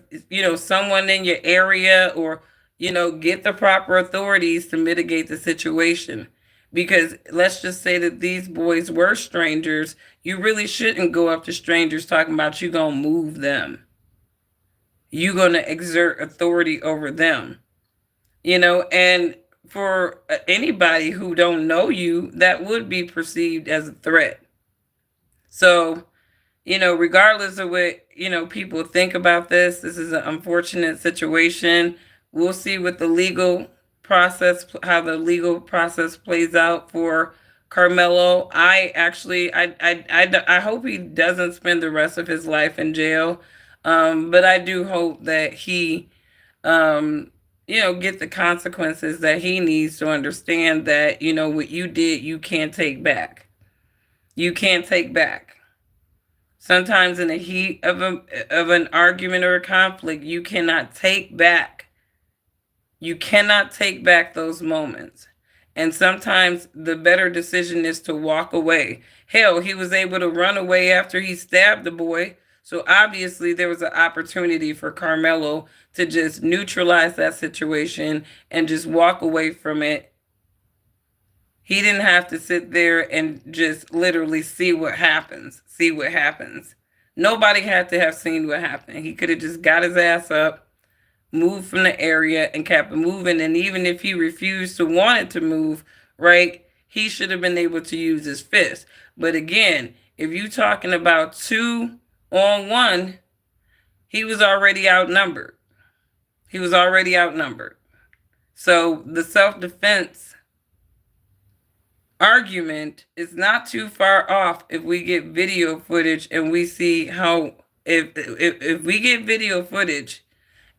someone in your area, or, get the proper authorities to mitigate the situation. Because let's just say that these boys were strangers. You really shouldn't go up to strangers talking about you gonna move them. You gonna exert authority over them. And for anybody who don't know you, that would be perceived as a threat. So, regardless of what, people think about this is an unfortunate situation. We'll see what the legal process, how the legal process plays out for Carmelo. I hope he doesn't spend the rest of his life in jail. But I do hope that he, get the consequences that he needs to understand that, what you did, you can't take back. You can't take back. Sometimes in the heat of an argument or a conflict, you cannot take back. You cannot take back those moments. And sometimes the better decision is to walk away. Hell, he was able to run away after he stabbed the boy. So obviously there was an opportunity for Carmelo to just neutralize that situation and just walk away from it. He didn't have to sit there and just literally see what happens. Nobody had to have seen what happened. He could have just got his ass up, moved from the area, and kept moving. And even if he refused to want it to move, right, he should have been able to use his fist. But again, if you're talking about 2-on-1, he was already outnumbered. So the self-defense argument is not too far off if we get video footage and we see how, if we get video footage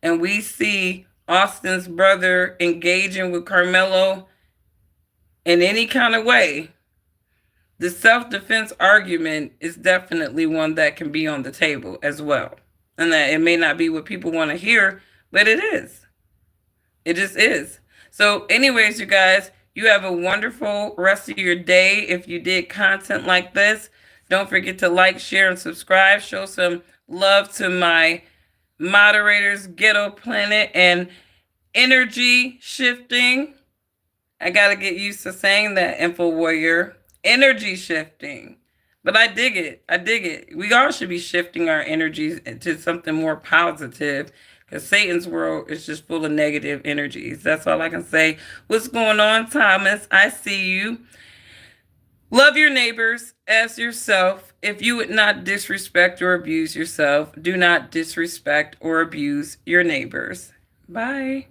and we see Austin's brother engaging with Carmelo in any kind of way, the self-defense argument is definitely one that can be on the table as well. And that it may not be what people want to hear, but it is. It just is. So anyways, you guys, you have a wonderful rest of your day. If you did content like this, don't forget to like, share, and subscribe. Show some love to my moderators, Ghetto Planet, and Energy Shifting. I got to get used to saying that, Info Warrior. Energy shifting. But I dig it. We all should be shifting our energies into something more positive, because Satan's world is just full of negative energies. That's all I can say. What's going on, Thomas? I see you. Love your neighbors as yourself. If you would not disrespect or abuse yourself, do not disrespect or abuse your neighbors. Bye.